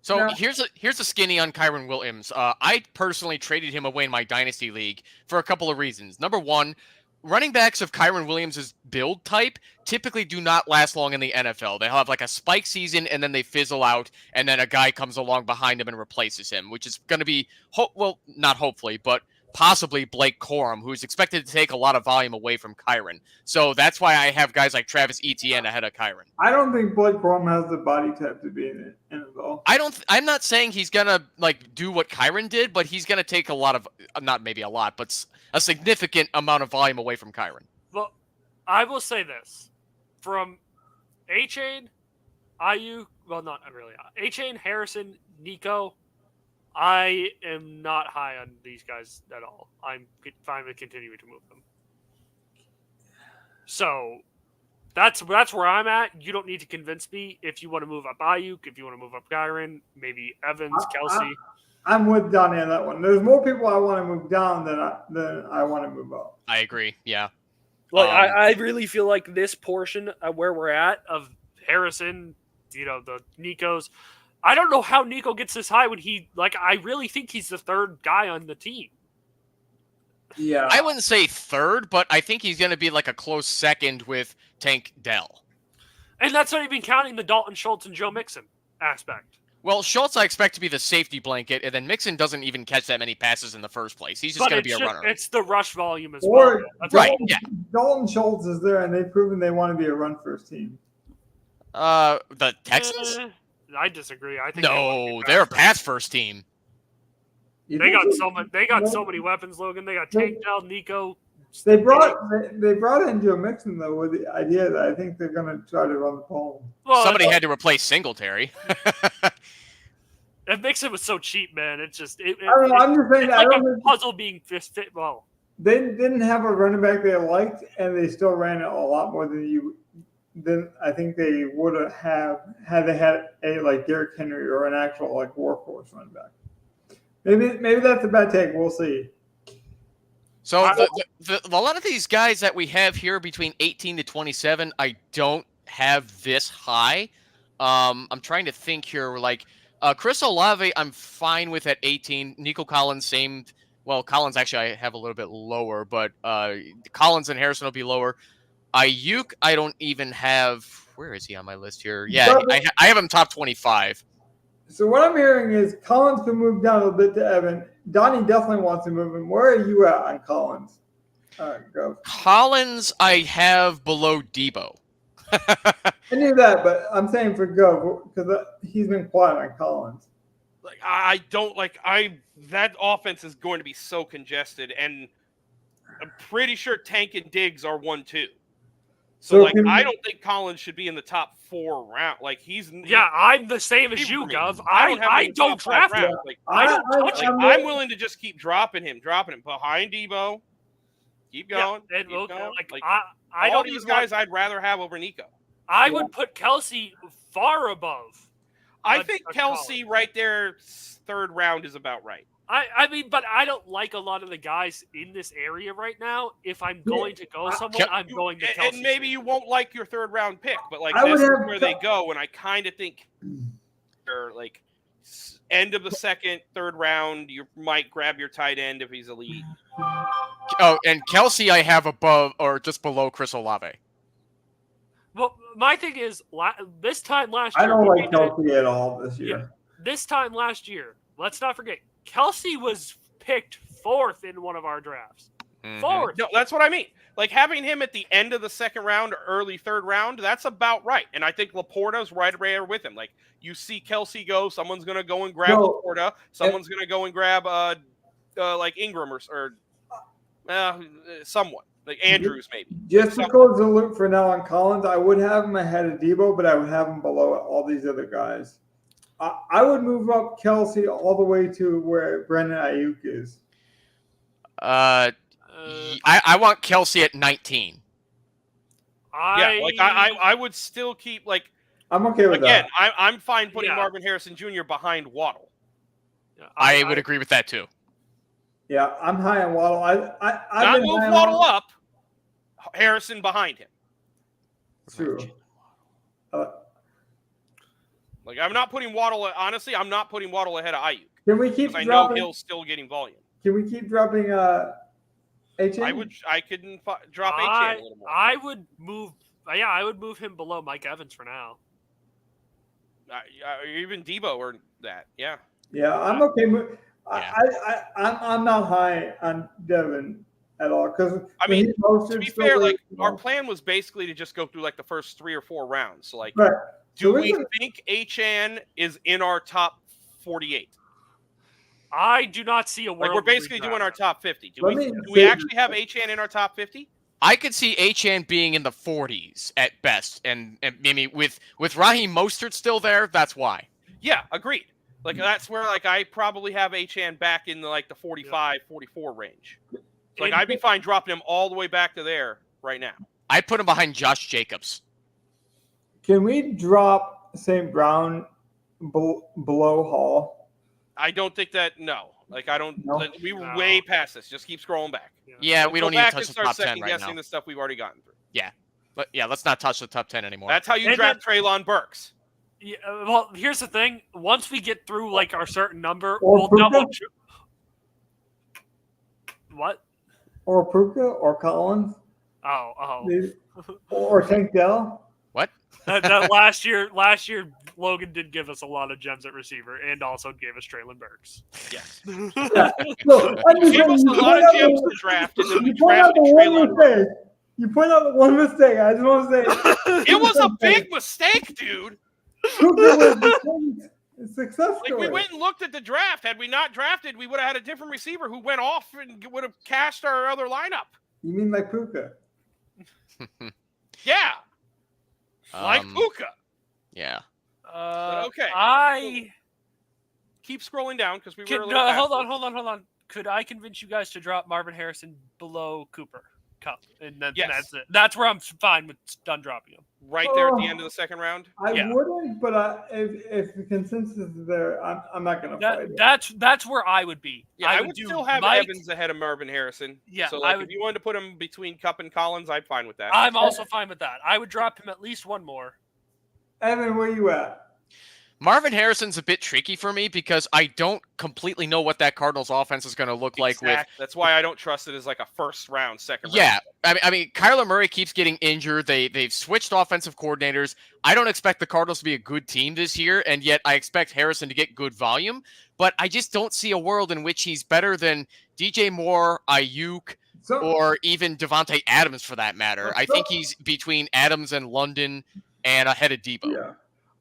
So here's a skinny on Kyron Williams. I personally traded him away in my dynasty league for a couple of reasons. Number one, running backs of Kyren Williams' build type typically do not last long in the NFL. They'll have like a spike season and then they fizzle out, and then a guy comes along behind him and replaces him, which is going to be, not hopefully, but possibly Blake Corum, who's expected to take a lot of volume away from Kyren. So that's why I have guys like Travis Etienne ahead of Kyren. I don't think Blake Corum has the body type to be in the NFL. I'm not saying he's gonna like do what Kyren did, but he's gonna take a lot of, not maybe a lot, but a significant amount of volume away from Kyren. Well, I will say this. From A-Chain, IU, well, not really. A-Chain, Harrison, Nico, I am not high on these guys at all. I'm fine with continuing to move them. So that's where I'm at. You don't need to convince me if you want to move up Ayuk, if you want to move up Kyren, maybe Evans, Kelsey. I'm with Donnie on that one. There's more people I want to move down than I want to move up. I agree. Yeah. Like I really feel like this portion of where we're at of Harrison, the Nikos. I don't know how Nico gets this high when I really think he's the third guy on the team. Yeah. I wouldn't say third, but I think he's going to be like a close second with Tank Dell. And that's not even counting the Dalton Schultz and Joe Mixon aspect. Well, Schultz I expect to be the safety blanket, and then Mixon doesn't even catch that many passes in the first place. He's just going to be a runner. It's the rush volume as well. Right, yeah. Dalton Schultz is there, and they've proven they want to be a run-first team. The Texans? I disagree. I think they're a pass-first team. They got so many weapons, Logan. They got Tank Dell, Nico. They brought in Joe Mixon though with the idea that I think they're going to try to run the ball. Well, somebody had to replace Singletary. If Mixon was so cheap, man, it's just I don't know. I'm just saying it's like a puzzle being fit well. They didn't have a running back they liked, and they still ran it a lot more than I think they would have had they had a like Derrick Henry or an actual like workhorse running back. Maybe that's a bad take. We'll see. So a lot of these guys that we have here between 18 to 27, I don't have this high. I'm trying to think here. Like Chris Olave, I'm fine with at 18. Nico Collins, same. Well, Collins actually I have a little bit lower, but Collins and Harrison will be lower. Ayuk, I don't even have. Where is he on my list here? Yeah, I have him top 25. So what I'm hearing is Collins can move down a little bit to Evan. Donnie definitely wants to move him. Where are you at on Collins? Go. Collins, I have below Debo. I knew that, but I'm saying for Go because he's been quiet on Collins. Like that offense is going to be so congested, and I'm pretty sure Tank and Diggs are 1-2. So I don't think Collins should be in the top 4 round. Like I'm the same as you, Gov. I don't draft him. Like, I don't touch him. I'm willing to just keep dropping him behind Debo. Keep going. Yeah, keep going. Like, all these guys I'd rather have over Nico. I would put Kelsey far above. I think Kelsey right there, 3rd round is about right. I mean, but I don't like a lot of the guys in this area right now. If I'm going to go somewhere, I'm going to Kelsey. And maybe you won't like your 3rd round pick, but this is where they go, and I kind of think they're like end of the 2nd, 3rd round, you might grab your tight end if he's elite. Oh, and Kelsey I have above or just below Chris Olave. Well, my thing is, this time last year... I don't like Kelsey at all this year. Yeah, this time last year, let's not forget, Kelsey was picked 4th in one of our drafts. 4th. No, that's what I mean. Like having him at the end of the 2nd round or early 3rd round, that's about right. And I think Laporta's right there with him. Like you see Kelsey go, someone's going to go and grab Laporta. Someone's going to go and grab like Ingram or someone. Like Andrews, maybe. Just to close the loop for now on Collins, I would have him ahead of Debo, but I would have him below all these other guys. I would move up Kelsey all the way to where Brandon Ayuk is. I want Kelsey at 19. I would still keep like. I'm okay with that. Again, I'm fine putting Marvin Harrison Jr. behind Waddle. I would agree with that too. Yeah, I'm high on Waddle. Not move Waddle up. Harrison behind him. True. Like I'm not putting Waddle. Honestly, I'm not putting Waddle ahead of Ayuk. Can we keep? I know Hill's still getting volume. Can we keep dropping HN? I couldn't drop HN a little more. I would move. Yeah, I would move him below Mike Evans for now. Even Debo or that. Yeah. Yeah, I'm okay. Yeah. I'm not high on Devin at all because I mean, to be fair, like our plan was basically to just go through like the first 3 or 4 rounds. So like, right. do we think HN is in our top 48? I do not see a world. Like we're basically doing our top 50. Do Let we actually have HN in our top 50? I could see HN being in the 40s at best, and maybe with Raheem Mostert still there, that's why. Yeah, agreed. Like that's where like I probably have HN back in the 45, 44 range. So, like I'd be fine dropping him all the way back to there right now. I'd put him behind Josh Jacobs. Can we drop St. Brown below Hall? I don't think that. No, like I don't. No? We were way past this. Just keep scrolling back. Yeah, we don't need to touch the start top 10 second right guessing now. the stuff we've already gotten through. Let's not touch the top 10 anymore. That's how you And draft Treylon Burks. Yeah, well, here's the thing. Once we get through like our certain number, Or we'll Puka? double. What? Or Puka or Collins Oh. or Tank Dell? that last year, Logan did give us a lot of gems at receiver, and also gave us Treylon Burks. Yes. Yeah. No, I'm just He gave us saying, a lot of gems to draft, and then we you point out drafted the one Treylon Burks. mistake. You point out the one mistake. I just want to say It was a big mistake, dude. Puka was a success Like story. we went and looked at the draft. Had we not drafted, we would have had a different receiver who went off and would have cashed our other lineup. You mean like Puka? Yeah, like Puka. Yeah. Okay. I Keep scrolling down because we were. can. A little past Hold on. Could I convince you guys to drop Marvin Harrison below Cooper Cup, and then Yes. that's it? That's where I'm fine with done dropping him. right there at the end of the second round. I Yeah. wouldn't, but if the consensus is there, I'm not going to fight it. That's where I would be. Yeah, I would do still have Mike. Evans ahead of Marvin Harrison. Yeah, So I like, would- if you wanted to put him between Cup and Collins, I'd fine with that. I'm also fine with that. I would drop him at least one more. Evan, where you at? Marvin Harrison's a bit tricky for me because I don't completely know what that Cardinals offense is going to look like with. That's why I don't trust it as like a first round, second round. Yeah, I mean, Kyler Murray keeps getting injured. They've switched offensive coordinators. I don't expect the Cardinals to be a good team this year, and yet I expect Harrison to get good volume. But I just don't see a world in which he's better than DJ Moore, Ayuk, or even Devontae Adams for that matter. I think he's between Adams and London and ahead of Debo. Yeah.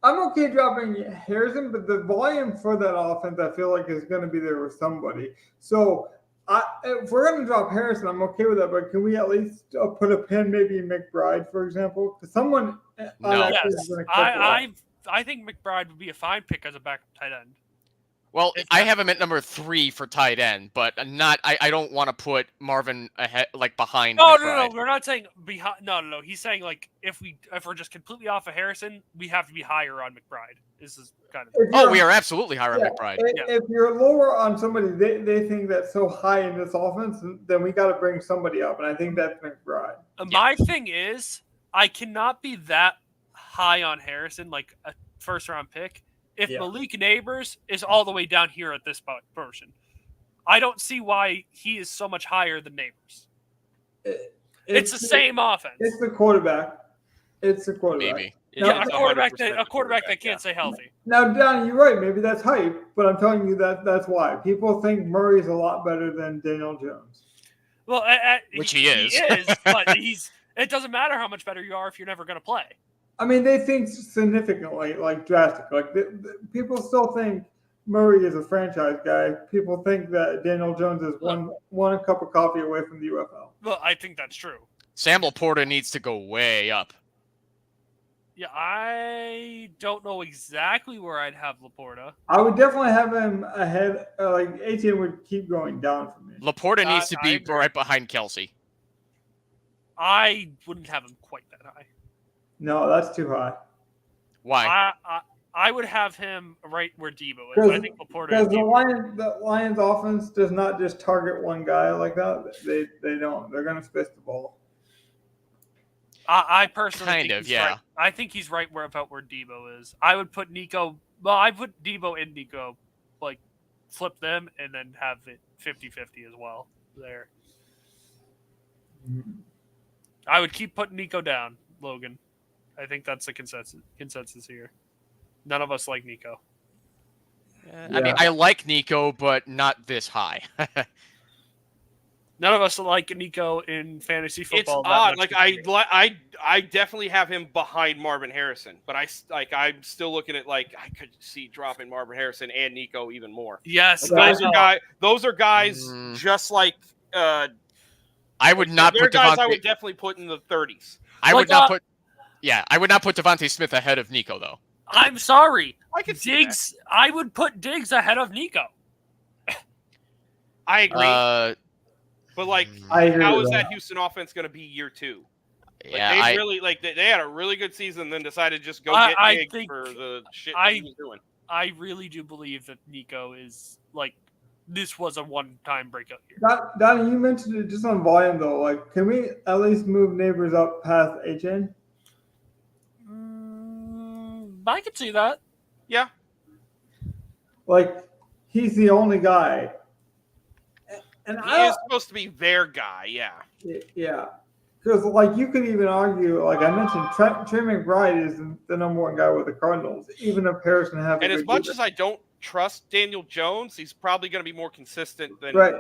I'm okay dropping Harrison, but the volume for that offense, I feel like, is going to be there with somebody. So if we're going to drop Harrison, I'm okay with that. But can we at least put a pin maybe in McBride, for example? Because someone No. Yes, I think McBride would be a fine pick as a backup tight end. Well, I have him at number 3 for tight end, but not. I don't want to put Marvin ahead, like behind. No, McBride. we're not saying behind. No. He's saying like if we're just completely off of Harrison, we have to be higher on McBride. This is kind of. Oh, we are absolutely higher on Yeah, McBride. If you're lower on somebody, they think that's so high in this offense, then we got to bring somebody up, and I think that's McBride. My thing is, I cannot be that high on Harrison, like a first round pick, if Malik Neighbors is all the way down here at this portion. I don't see why he is so much higher than Neighbors. It's the same offense. It's the quarterback. It's the quarterback. Maybe. Yeah, It's a quarterback 100% that can't stay healthy. Now, Donnie, you're right. Maybe that's hype, but I'm telling you that's why. People think Murray's a lot better than Daniel Jones. Well, Which he is. He is, but it doesn't matter how much better you are if you're never going to play. I mean, they think significantly, like drastic. Like people still think Murray is a franchise guy. People think that Daniel Jones is one cup of coffee away from the UFL. Well, I think that's true. Sam Laporta needs to go way up. Yeah, I don't know exactly where I'd have Laporta. I would definitely have him ahead. Like ATM would keep going down for me. Laporta needs to I be agree. right behind Kelsey. I wouldn't have him quite that high. No, that's too high. Why? I would have him right where Debo is. I think Laporta. Because and the Debo. Lions offense does not just target one guy like that. They don't. They're going to space the ball. I personally Kind think of, he's yeah. right. I think he's right about where Debo is. I would put Nico. Well, I put Debo and Nico, like flip them and then have it 50-50 as well there. I would keep putting Nico down, Logan. I think that's the consensus here. None of us like Nico. I mean, I like Nico, but not this high. None of us like Nico in fantasy It's football. odd. Like I definitely have him behind Marvin Harrison, but I'm still looking at like I could see dropping Marvin Harrison and Nico even more. Yes, Those are guys just like I would not they're put guys Devontae. I would definitely put in the 30s. I would not put. Yeah, I would not put Devontae Smith ahead of Nico though. I'm sorry. I could see Diggs. I would put Diggs ahead of Nico. I agree. But like, how is that Houston offense going to be year 2? Like, Yeah, they had a really good season, and then decided to just go get Diggs for the shit he was doing. I really do believe that Nico is like this was a one-time breakout year. Donnie, you mentioned it just on volume though. Like, can we at least move Neighbors up past HN? I could see that. Yeah. Like, he's the only guy. And he is supposed to be their guy, yeah. Yeah. Because, like, you could even argue, like I mentioned, Trey McBride is the number one guy with the Cardinals, even if Harrison has And as much as I don't trust Daniel Jones, he's probably going to be more consistent than right.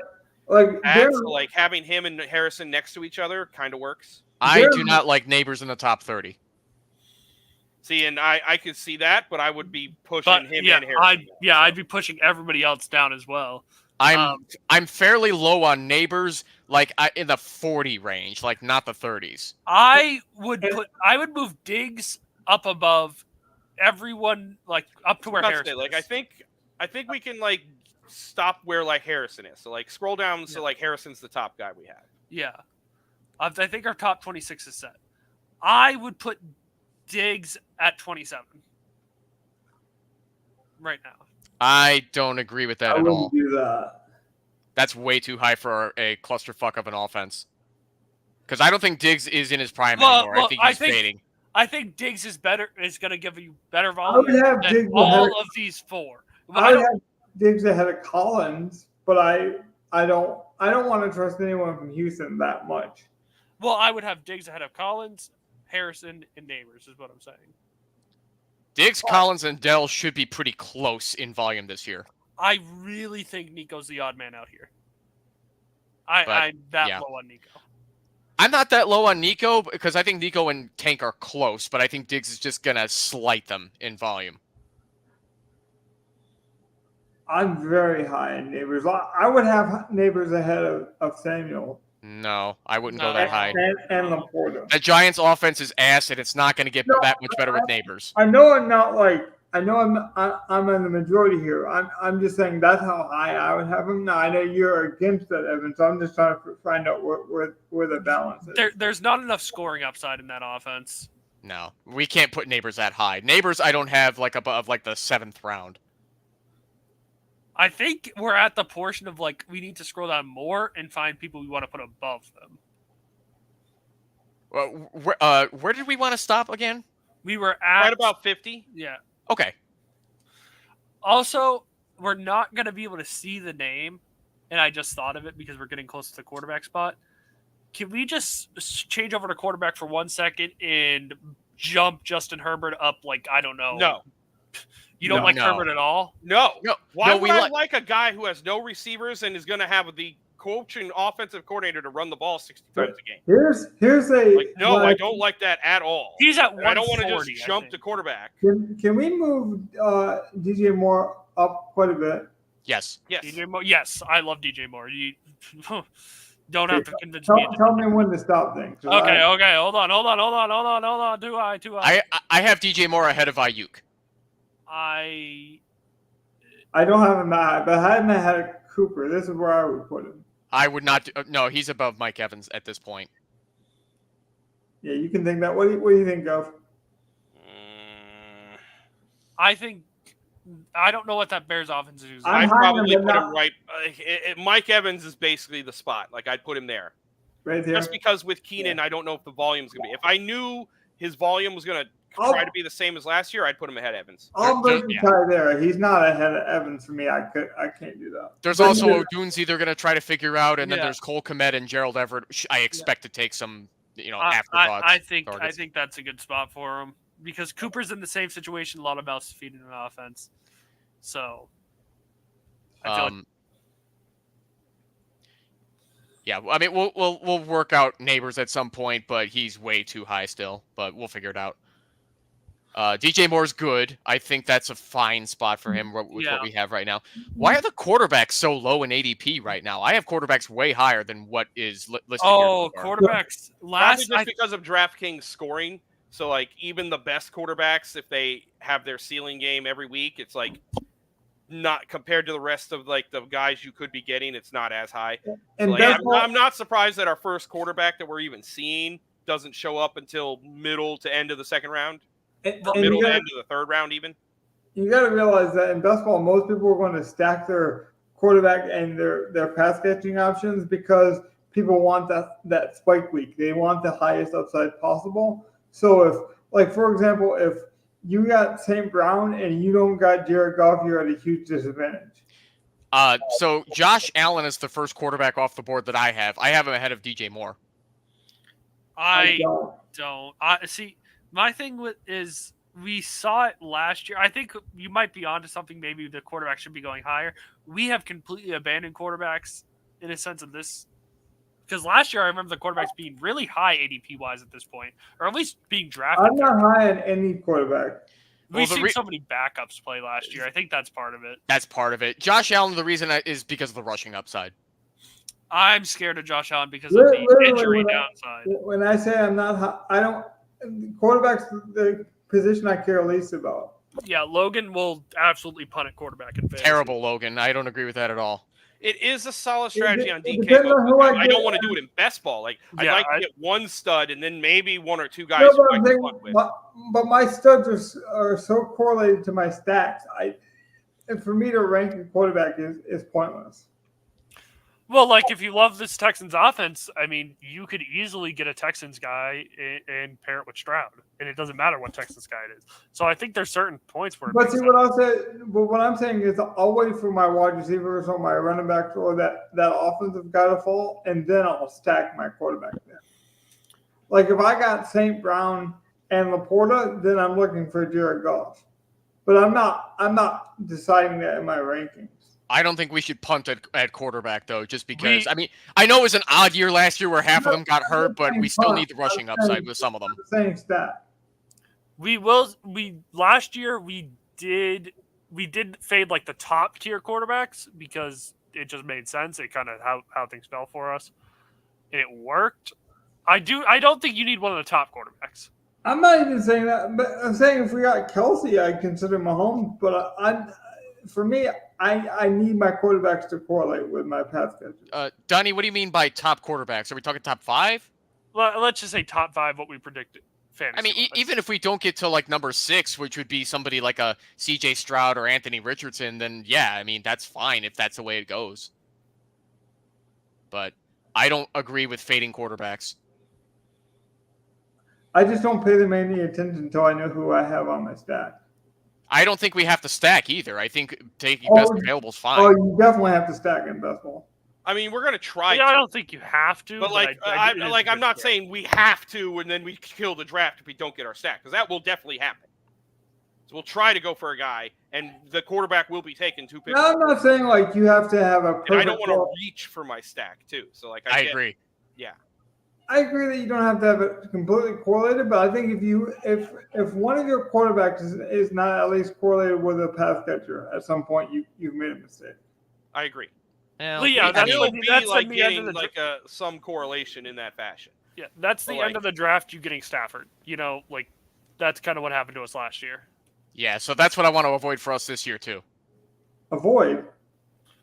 Like, so like having him and Harrison next to each other kind of works. I do not like Neighbors in the top 30. See, and I could see that, but I would be pushing him and Harrison. I'd be pushing everybody else down as well. I'm fairly low on Neighbors, like in the 40 range, like not the 30s. I would move Diggs up above everyone, like up to where Harrison. Like I think we can like stop where like Harrison is. So like scroll down so like Harrison's the top guy we have. Yeah, I think our top 26 is set. I would put Diggs at 27 right now. I don't agree with that I at wouldn't all. do that. That's way too high for a clusterfuck of an offense. Because I don't think Diggs is in his prime anymore. I think he's fading. I think Diggs is better. Is going to give you better I volume would have than Diggs all of these four. I would have Diggs ahead of Collins, but I don't want to trust anyone from Houston that much. Well, I would have Diggs ahead of Collins, Harrison, and Neighbors is what I'm saying. Diggs, Collins, and Dell should be pretty close in volume this year. I really think Nico's the odd man out here. I'm that low on Nico. I'm not that low on Nico because I think Nico and Tank are close, but I think Diggs is just going to slight them in volume. I'm very high in Neighbors. I would have Neighbors ahead of Samuel. No, I wouldn't go that high. And Laporta. The Giants' offense is ass, and it's not going to get that much better with Neighbors. I know I'm not like I'm in the majority here. I'm just saying that's how high I would have him. Now I know you're against that, Evan, so I'm just trying to find out where the balance is. There's not enough scoring upside in that offense. No, we can't put Neighbors that high. Neighbors, I don't have like above like the 7th round. I think we're at the portion of like we need to scroll down more and find people we want to put above them. Well, where did we want to stop again? We were at right about 50. Yeah. Okay. Also, we're not going to be able to see the name, and I just thought of it because we're getting close to the quarterback spot. Can we just change over to quarterback for 1 second and jump Justin Herbert up like, I don't know. No. You don't like Herbert at all? No. Why would I we like a guy who has no receivers and is going to have the coach and offensive coordinator to run the ball 60 times a game? Here's a I don't like that at all. He's at 140. I don't want to just jump to quarterback. Can we move DJ Moore up quite a bit? Yes. DJ Moore. Yes, I love DJ Moore. You don't have to convince me. me. Tell me when to stop things. Okay. Hold on. Do I? I have DJ Moore ahead of Ayuk. I don't have him that high, but I had him ahead of Cooper. This is where I would put him. I would not. No, he's above Mike Evans at this point. Yeah, you can think that. What do you think of? I don't know what that Bears offense is. I'd probably put him right. Mike Evans is basically the spot. Like I'd put him there. Right there. Just because with Keenan, I don't know if the volume's gonna be. If I knew his volume was going to try to be the same as last year, I'd put him ahead of Evans. I'll break the tie there. He's not ahead of Evans for me. I can't do that. There's also O'Dunesy they're going to try to figure out, and then there's Cole Kmet and Gerald Everett. I expect to take some, afterthoughts. I think that's a good spot for him because Cooper's in the same situation. A lot of mouths to feed in an offense, so I feel yeah, I mean we'll work out Neighbors at some point, but he's way too high still. But we'll figure it out. DJ Moore's good. I think that's a fine spot for him with what we have right now. Why are the quarterbacks so low in ADP right now? I have quarterbacks way higher than what is listed here. Quarterbacks last just because of DraftKings scoring. So like even the best quarterbacks, if they have their ceiling game every week, it's like not compared to the rest of like the guys you could be getting, it's not as high. And so, like, I'm not surprised that our first quarterback that we're even seeing doesn't show up until middle to end of the second round. Middle to end of the third round, even. You got to realize that in best ball, most people are going to stack their quarterback and their pass catching options because people want that spike week. They want the highest upside possible. So if, like for example, if you got St. Brown and you don't got Jared Goff, you're at a huge disadvantage. So Josh Allen is the first quarterback off the board that I have. I have him ahead of DJ Moore. I don't. See. My thing is we saw it last year. I think you might be onto something. Maybe the quarterback should be going higher. We have completely abandoned quarterbacks in a sense of this. Because last year I remember the quarterbacks being really high ADP-wise at this point. Or at least being drafted. I'm not high on any quarterback. We've seen so many backups play last year. I think that's part of it. That's part of it. Josh Allen, the reason is because of the rushing upside. I'm scared of Josh Allen because of the injury downside. When I say I'm not high, I don't... Quarterback's the position I care least about. Yeah, Logan will absolutely punt at quarterback in fantasy. Terrible, Logan. I don't agree with that at all. It is a solid strategy on DK, but I don't want to do it in best ball. Like I'd like to get one stud and then maybe one or two guys who I can punt with. But my studs are so correlated to my stacks. And for me to rank a quarterback is pointless. Well, like if you love this Texans offense, I mean, you could easily get a Texans guy and pair it with Stroud, and it doesn't matter what Texans guy it is. So I think there's certain points where. But see, what I'm saying is, I'll wait for my wide receivers or my running backs or that offensive guy to fall, and then I'll stack my quarterback there. Like if I got St. Brown and Laporta, then I'm looking for Jared Goff. But I'm not deciding that in my rankings. I don't think we should punt at quarterback, though, just because. I mean, I know it was an odd year last year where half of them got hurt, but we still need the rushing upside with some of them. Same stat. Last year we did fade like the top tier quarterbacks because it just made sense. It kind of how things fell for us, and it worked. I don't think you need one of the top quarterbacks. I'm not even saying that, but I'm saying if we got Kelsey, I'd consider Mahomes. But for me, I need my quarterbacks to correlate with my pass catchers. Donnie, what do you mean by top quarterbacks? Are we talking top 5? Well, let's just say top 5, what we predicted. I mean, even if we don't get to like number 6, which would be somebody like a CJ Stroud or Anthony Richardson, then yeah, I mean, that's fine if that's the way it goes. But I don't agree with fading quarterbacks. I just don't pay them any attention until I know who I have on my stack. I don't think we have to stack either. I think taking best available is fine. Oh, you definitely have to stack in best ball. I mean, we're gonna try. Yeah, I don't think you have to. But I'm not saying we have to, and then we kill the draft if we don't get our stack, because that will definitely happen. So we'll try to go for a guy, and the quarterback will be taken 2 picks. No, I'm not saying like you have to have a. And I don't want to reach for my stack too. So like I agree. Yeah. I agree that you don't have to have it completely correlated, but I think if one of your quarterbacks is not at least correlated with a pass catcher, at some point you've made a mistake. I agree. Well, yeah, that's like getting like some correlation in that fashion. Yeah, that's the end of the draft. You getting Stafford. You know, like that's kind of what happened to us last year. Yeah, so that's what I want to avoid for us this year too. Avoid.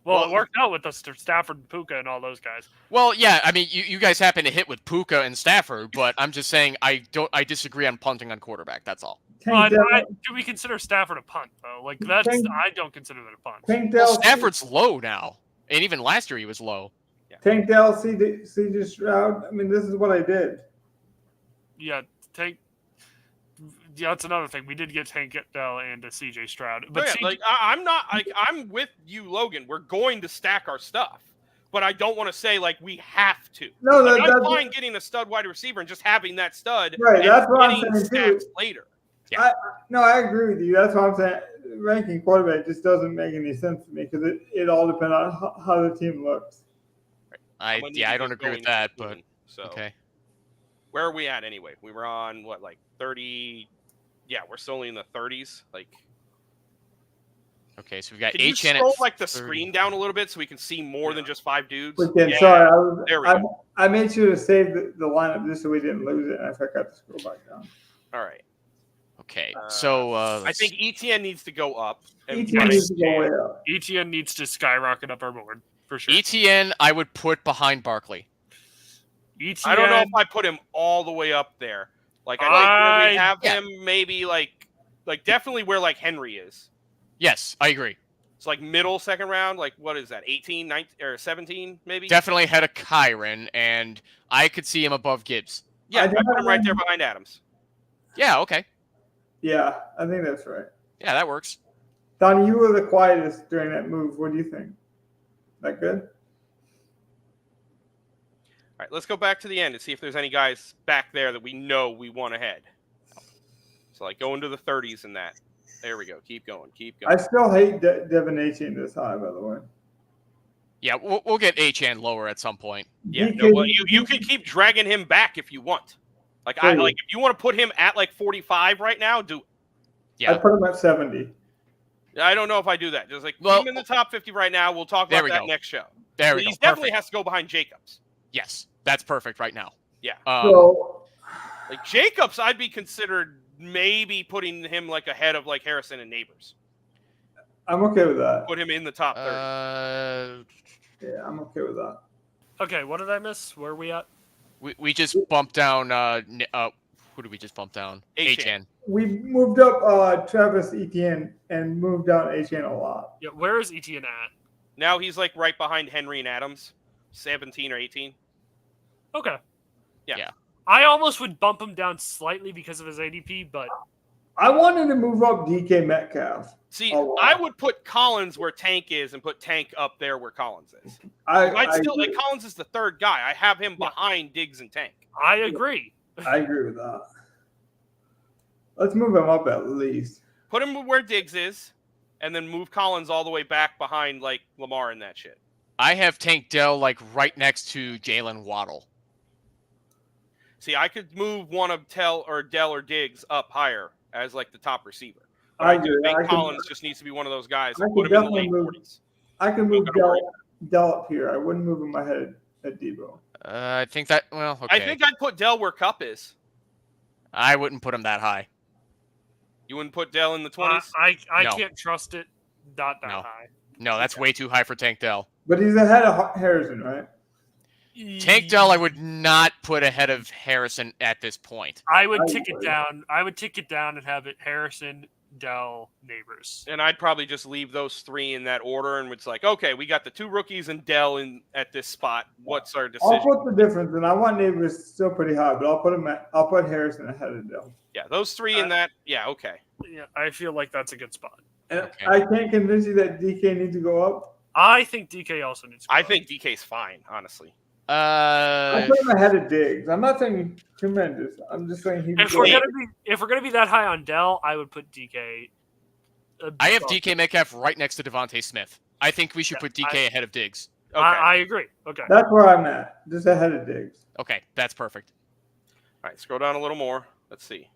Well, it worked out with us, Stafford and Puka and all those guys. Well, yeah, I mean, you guys happen to hit with Puka and Stafford, but I'm just saying I disagree on punting on quarterback. That's all. Do we consider Stafford a punt though? Like I don't consider that a punt. Well, Stafford's low now, and even last year he was low. Yeah. Tank Dell, CJ Stroud. I mean, this is what I did. Yeah, Yeah, that's another thing. We did get Tank Dell and CJ Stroud, But but yeah, I'm not like I'm with you, Logan. We're going to stack our stuff, but I don't want to say like we have to. No, Like, I'm that's fine getting a stud wide receiver and just having that stud right. and That's what I'm getting saying stacks too. later. No, I agree with you. That's what I'm saying. Ranking quarterback just doesn't make any sense to me because it all depends on how the team looks. I'm I gonna need to don't get agree with going that, but soon, so okay. where are we at anyway? We were on what, like 30? Yeah, we're still only in the 30s. Like, Okay, so we've got can you HN scroll at like the 30. screen down a little bit so we can see more than just 5 dudes? Again, Yeah, sorry, there we go. I made sure to save the lineup just so we didn't lose it, and I forgot to scroll back down. All right. Okay, so I think ETN needs to go up. And ETN needs to go way up. ETN needs to skyrocket up our board for sure. ETN I would put behind Barkley. ETN, I don't know if I put him all the way up there. Like, I think where we have him maybe like definitely where like Henry is. Yes, I agree. It's like middle second round. Like, what is that? 18, 19, or 17 maybe? Definitely ahead of Kyron, and I could see him above Gibbs. Yeah, I put him right there behind Adams. Yeah, okay. Yeah, I think that's right. Yeah, that works. Donnie, you were the quietest during that move. What do you think? That good? All right, let's go back to the end and see if there's any guys back there that we know we want ahead. So, like, go into the 30s and that. There we go. Keep going. Keep going. I still hate Devin Achane this high, by the way. Yeah, we'll get HN lower at some point. Yeah, no, well, you can keep dragging him back if you want. Like, if you want to put him at like 45 right now, do. Yeah, I put him at 70. I don't know if I do that. Just like keep him in the top 50 right now. We'll talk about that next show. There we go. He definitely has to go behind Jacobs. Yes, that's perfect right now. Yeah. So, like Jacobs, I'd be considered maybe putting him like ahead of like Harrison and Neighbors. I'm okay with that. Put him in the top 30. Yeah, I'm okay with that. Okay, what did I miss? Where are we at? We just bumped down. Who did we just bump down? HN. We moved up Travis Etienne and moved down HN a lot. Yeah, where is ETN at? Now he's like right behind Henry and Adams, 17 or 18. Okay. Yeah. I almost would bump him down slightly because of his ADP, but I wanted to move up DK Metcalf. See, I would put Collins where Tank is and put Tank up there where Collins is. I'd still like Collins is the third guy. I have him behind Diggs and Tank. I agree. I agree with that. Let's move him up at least. Put him where Diggs is, and then move Collins all the way back behind like Lamar and that shit. I have Tank Dell like right next to Jalen Waddle. See, I could move one of Dell or Diggs up higher as like the top receiver. But I do agree. think Collins just needs to be one of those guys. I Put him in the late 40s. I can move Dell up here. I wouldn't move him ahead at Debo. I think that. Well, okay. I think I'd put Dell where Cup is. I wouldn't put him that high. You wouldn't put Dell in the 20s? I No. can't trust it. Not that No. high. No, that's way too high for Tank Dell. But he's ahead of Harrison, right? Tank Dell, I would not put ahead of Harrison at this point. I would tick it down. I would tick it down and have it Harrison, Dell, Neighbors. And I'd probably just leave those three in that order, and it's like, okay, we got the two rookies and Dell in at this spot. What's our decision? I'll put the difference, and I want Neighbors still pretty high, but I'll put Harrison ahead of Dell. Yeah, those three in that. Yeah, okay. Yeah, I feel like that's a good spot. And Okay. I can't convince you that DK needs to go up. I think DK also needs to go I up. think DK's fine, honestly. I put him ahead of Diggs. I'm not saying tremendous. I'm just saying he. If we're gonna be that high on Dell, I would put DK. I have DK Metcalf right next to Devontae Smith. I think we should put DK ahead of Diggs. Okay. I agree. Okay. That's where I'm at, just ahead of Diggs. Okay, that's perfect. All right, scroll down a little more. Let's see.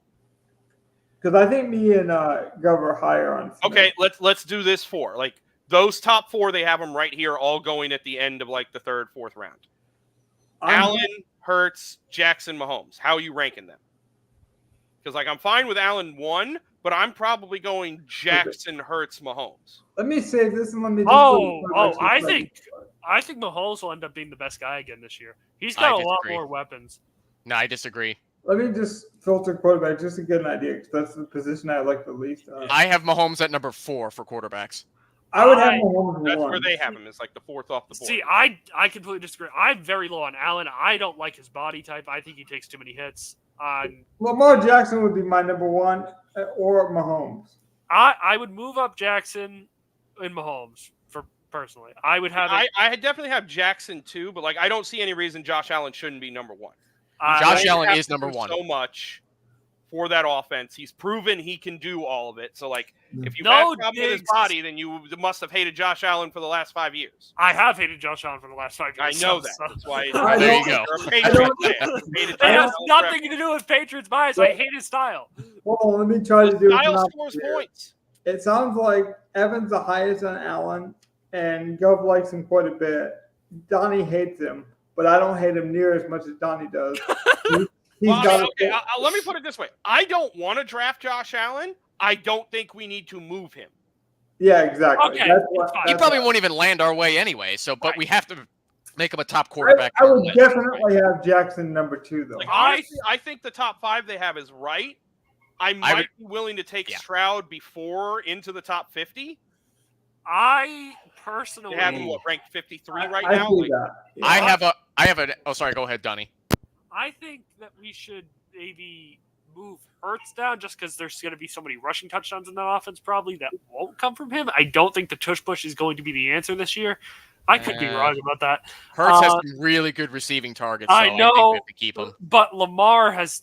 Because I think me and Gov are higher on Smith. Okay, let's do this four. Like those top four, they have them right here, all going at the end of like the third, fourth round. Allen, Hurts, Jackson, Mahomes. How are you ranking them? Because like I'm fine with Allen 1, but I'm probably going Jackson, Hurts, Mahomes. Let me save this and let me. I think Mahomes will end up being the best guy again this year. He's got a lot more weapons. No, I disagree. Let me just filter quarterback just to get an idea, because that's the position I like the least. I have Mahomes at number 4 for quarterbacks. I would have Mahomes That's 1. where they have him. It's like the fourth off the board. See, I completely disagree. I'm very low on Allen. I don't like his body type. I think he takes too many hits. on. Lamar Jackson would be my number one, or Mahomes. I would move up Jackson and Mahomes for personally. I would have it. I definitely have Jackson too, but like I don't see any reason Josh Allen shouldn't be number one. Josh They Allen have is to number do one. So much for that offense. He's proven he can do all of it. So like, if you No have a problem with his digs. body, then you must have hated Josh Allen for the last 5 years. I have hated Josh Allen for the last 5 I years. know that. so- That's why There you go. you're a Patriot fan. You hated It Josh has Allen nothing forever. to do with Patriots bias. I hate his style. Hold on, let me try to do it. Style scores points. It sounds like Evan's the highest on Allen, and Gov likes him quite a bit. Donnie hates him, but I don't hate him near as much as Donnie does. He's Well, I got mean, okay, let me put it this way. I don't want to draft Josh Allen. I don't think we need to move him. Yeah, exactly. Okay, That's it's fine. He that's probably what- won't even land our way anyway. So, but Right. we have to make him a top quarterback. I on our would list. definitely have Jackson number 2 though. Like, honestly, I think the top 5 they have is right. I might be willing to take Yeah. Stroud before into the top 50. I personally They have him ranked 53 right I now. see Like, that. Yeah. I have a. Oh, sorry. Go ahead, Donnie. I think that we should maybe move Hurts down just because there's going to be so many rushing touchdowns in that offense probably that won't come from him. I don't think the tush push is going to be the answer this year. I could be wrong about that. Hurts has some really good receiving targets. So I I know. think we have to keep him. But Lamar has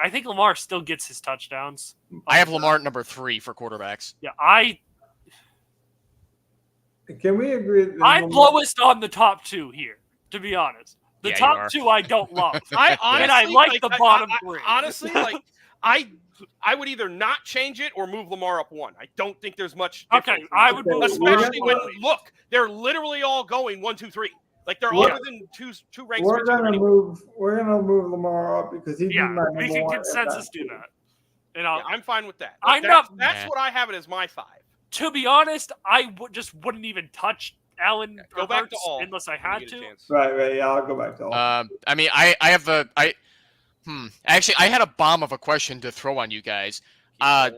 I think Lamar still gets his touchdowns. I have Lamar at number 3 for quarterbacks. Yeah, I'd Can we agree? That I'm lowest on the top 2 here, to be honest. The Yeah, you top are. 2 I don't love. I honestly, And I like the bottom 3. Honestly, like I would either not change it or move Lamar up 1. I don't think there's much. Okay, difference. I would move Especially when Lamar. look, they're literally all going 1, 2, 3. Like they're Yeah. other than two ranks. We're between gonna move. We're gonna move Lamar up because he'd Yeah, be my we number can one consensus at do that. And Yeah, I'm fine with that. I'm that's, not- That's Nah. what I have it as my 5. to be honest, I just wouldn't even touch Allen Go or back Hurts to all unless I when had you get a to. chance. Right. Yeah, I'll go back to all. I mean, I have the Actually, I had a bomb of a question to throw on you guys. My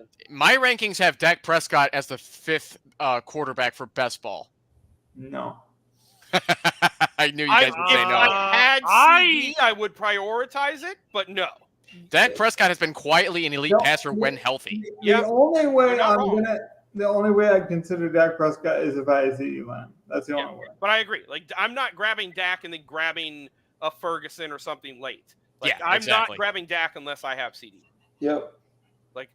rankings have Dak Prescott as the 5th quarterback for best ball. No. I knew you guys would say If no. I had I- CD, I would prioritize it, but no. Dak Prescott has been quietly an elite No, passer when the- healthy. Yeah. The only way You're not wrong. the only way I consider Dak Prescott is if I had CeeDee Lamb. That's the Yeah. only way. But I agree. Like I'm not grabbing Dak and then grabbing a Ferguson or something late. Like, Yeah, I'm exactly. not grabbing Dak unless I have CD. Yep.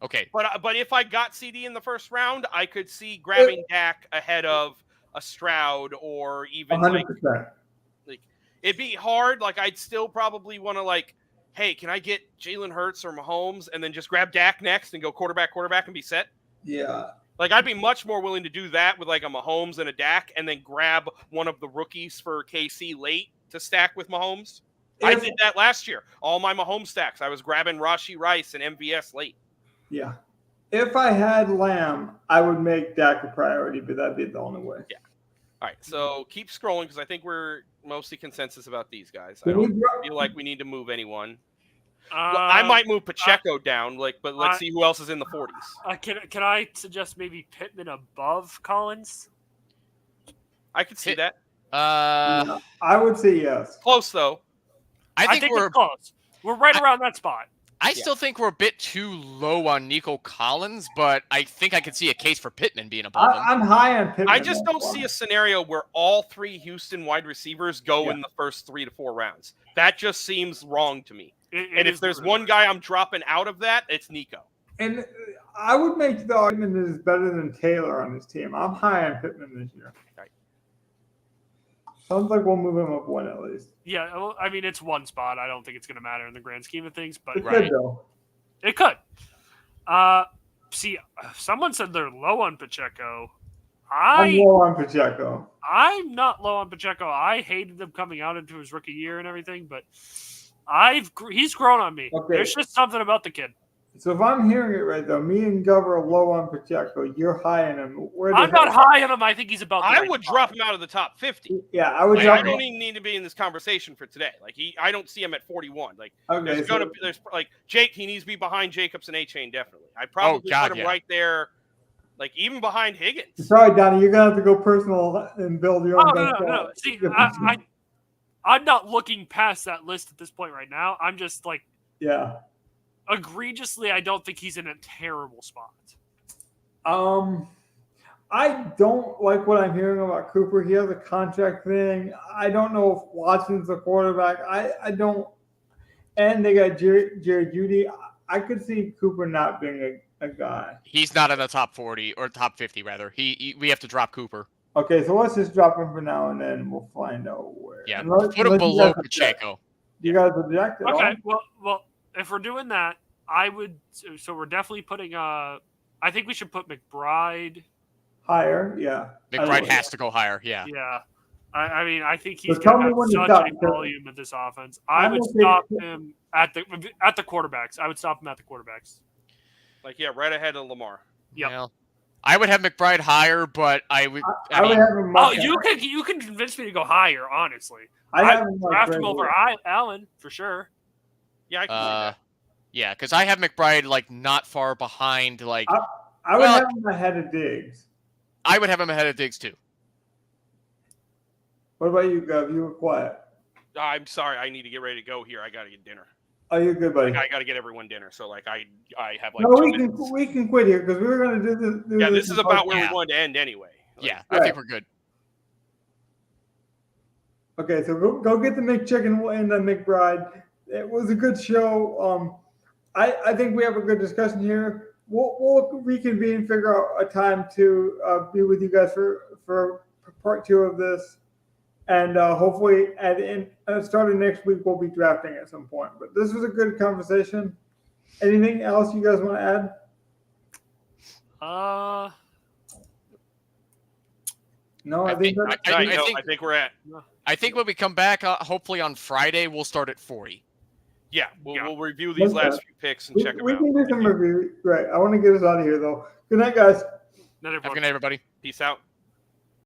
Okay, But if I got CD in the first round, I could see grabbing Dak ahead of a Stroud or even like 100%. it'd be hard. Like I'd still probably want to like, hey, can I get Jalen Hurts or Mahomes and then just grab Dak next and go quarterback and be set? Yeah. Like I'd be much more willing to do that with like a Mahomes and a Dak and then grab one of the rookies for KC late to stack with Mahomes. I If- did that last year. All my Mahomes stacks, I was grabbing Rashee Rice and MVS late. Yeah. If I had Lamb, I would make Dak a priority, but that'd be the only way. Yeah. All right, so keep scrolling because I think we're mostly consensus about these guys. I Can we don't drop- feel like we need to move anyone. Well, I might move Pacheco down, but let's see who else is in the 40s. Can I suggest maybe Pittman above Collins? I could see Hit- that. Yeah, I would say yes. Close though. I think we're. it's close. We're right around that spot. I still think we're a bit too low on Nico Collins, but I think I could see a case for Pittman being above him. I'm high on Pittman. I just don't see a scenario where all 3 Houston wide receivers go in the first 3 to 4 rounds. That just seems wrong to me. And if there's one guy I'm dropping out of that, it's Nico. And I would make the argument that is better than Taylor on his team. I'm high on Pittman this year. Right. Sounds like we'll move him up 1 at least. Yeah, well, I mean, it's one spot. I don't think it's going to matter in the grand scheme of things, but It Right. could though. it could. See, someone said they're low on Pacheco. I'm low on Pacheco. I'm not low on Pacheco. I hated him coming out into his rookie year and everything, but he's grown on me. Okay. There's just something about the kid. So if I'm hearing it right though, me and Gov are low on Pacheco. You're high on him. Where the I'm not hell- high on him. I think he's about. The I right would spot. drop him out of the top 50. Yeah, I would Like, drop I him. don't even need to be in this conversation for today. Like I don't see him at 41. Like Okay, there's like Jake, he needs to be behind Jacobs and A-Chain definitely. I'd probably God, put him yeah. right there, like even behind Higgins. sorry, Donnie, you're gonna have to go personal and build your Oh, own. no, bench no, no. out. See, I'm not looking past that list at this point right now. I'm just like, Yeah. Egregiously, I don't think he's in a terrible spot. I don't like what I'm hearing about Cooper. He has a contract thing. I don't know if Watson's the quarterback. I don't. And they got Jerry Jeudy. I could see Cooper not being a guy. He's not in the top 40 or top 50 rather. We have to drop Cooper. Okay, so let's just drop him for now, and then we'll find out where. Yeah, Unless put him you below guys Pacheco. You guys object at all? Okay, well, if we're doing that, I would. So we're definitely putting. I think we should put McBride Higher, yeah. McBride has to go higher. Yeah. Yeah. I mean, I think he's So tell going me to when have you such stop, a because volume of this offense. I I'm would okay. stop him at the quarterbacks. I would stop him at the quarterbacks. Like, yeah, right ahead of Lamar. Yep. Well, I would have McBride higher, but I would. I would have him. Oh, much you higher. can convince me to go higher. Honestly, I I'd have him like draft him right over here. Allen for sure. Yeah, I can see that. Yeah, because I have McBride like not far behind. Like I would well, have him ahead of Diggs. I would have him ahead of Diggs too. What about you, Gov? You were quiet. I'm sorry, I need to get ready to go here. I got to get dinner. Oh, you're good, buddy. Like, I got to get everyone dinner. So, like, I have like No, 2 we minutes. can quit here because we were going to do this. Yeah, this is about where Yeah. we wanted to end anyway. Like, Yeah, I Right. think we're good. Okay, so go get the McChicken and the McBride. It was a good show. I think we have a good discussion here. We'll reconvene, figure out a time to be with you guys for part 2 of this, and hopefully at the start of next week we'll be drafting at some point. But this was a good conversation. Anything else you guys want to add? No, I think that's I think we're at. I think when we come back, hopefully on Friday, we'll start at 40. Yeah, we'll review these Okay. last few picks and check them we out. can do some review. Right. I want to get us out of here though. Good night, guys. Not Have a good night, everybody. Peace out.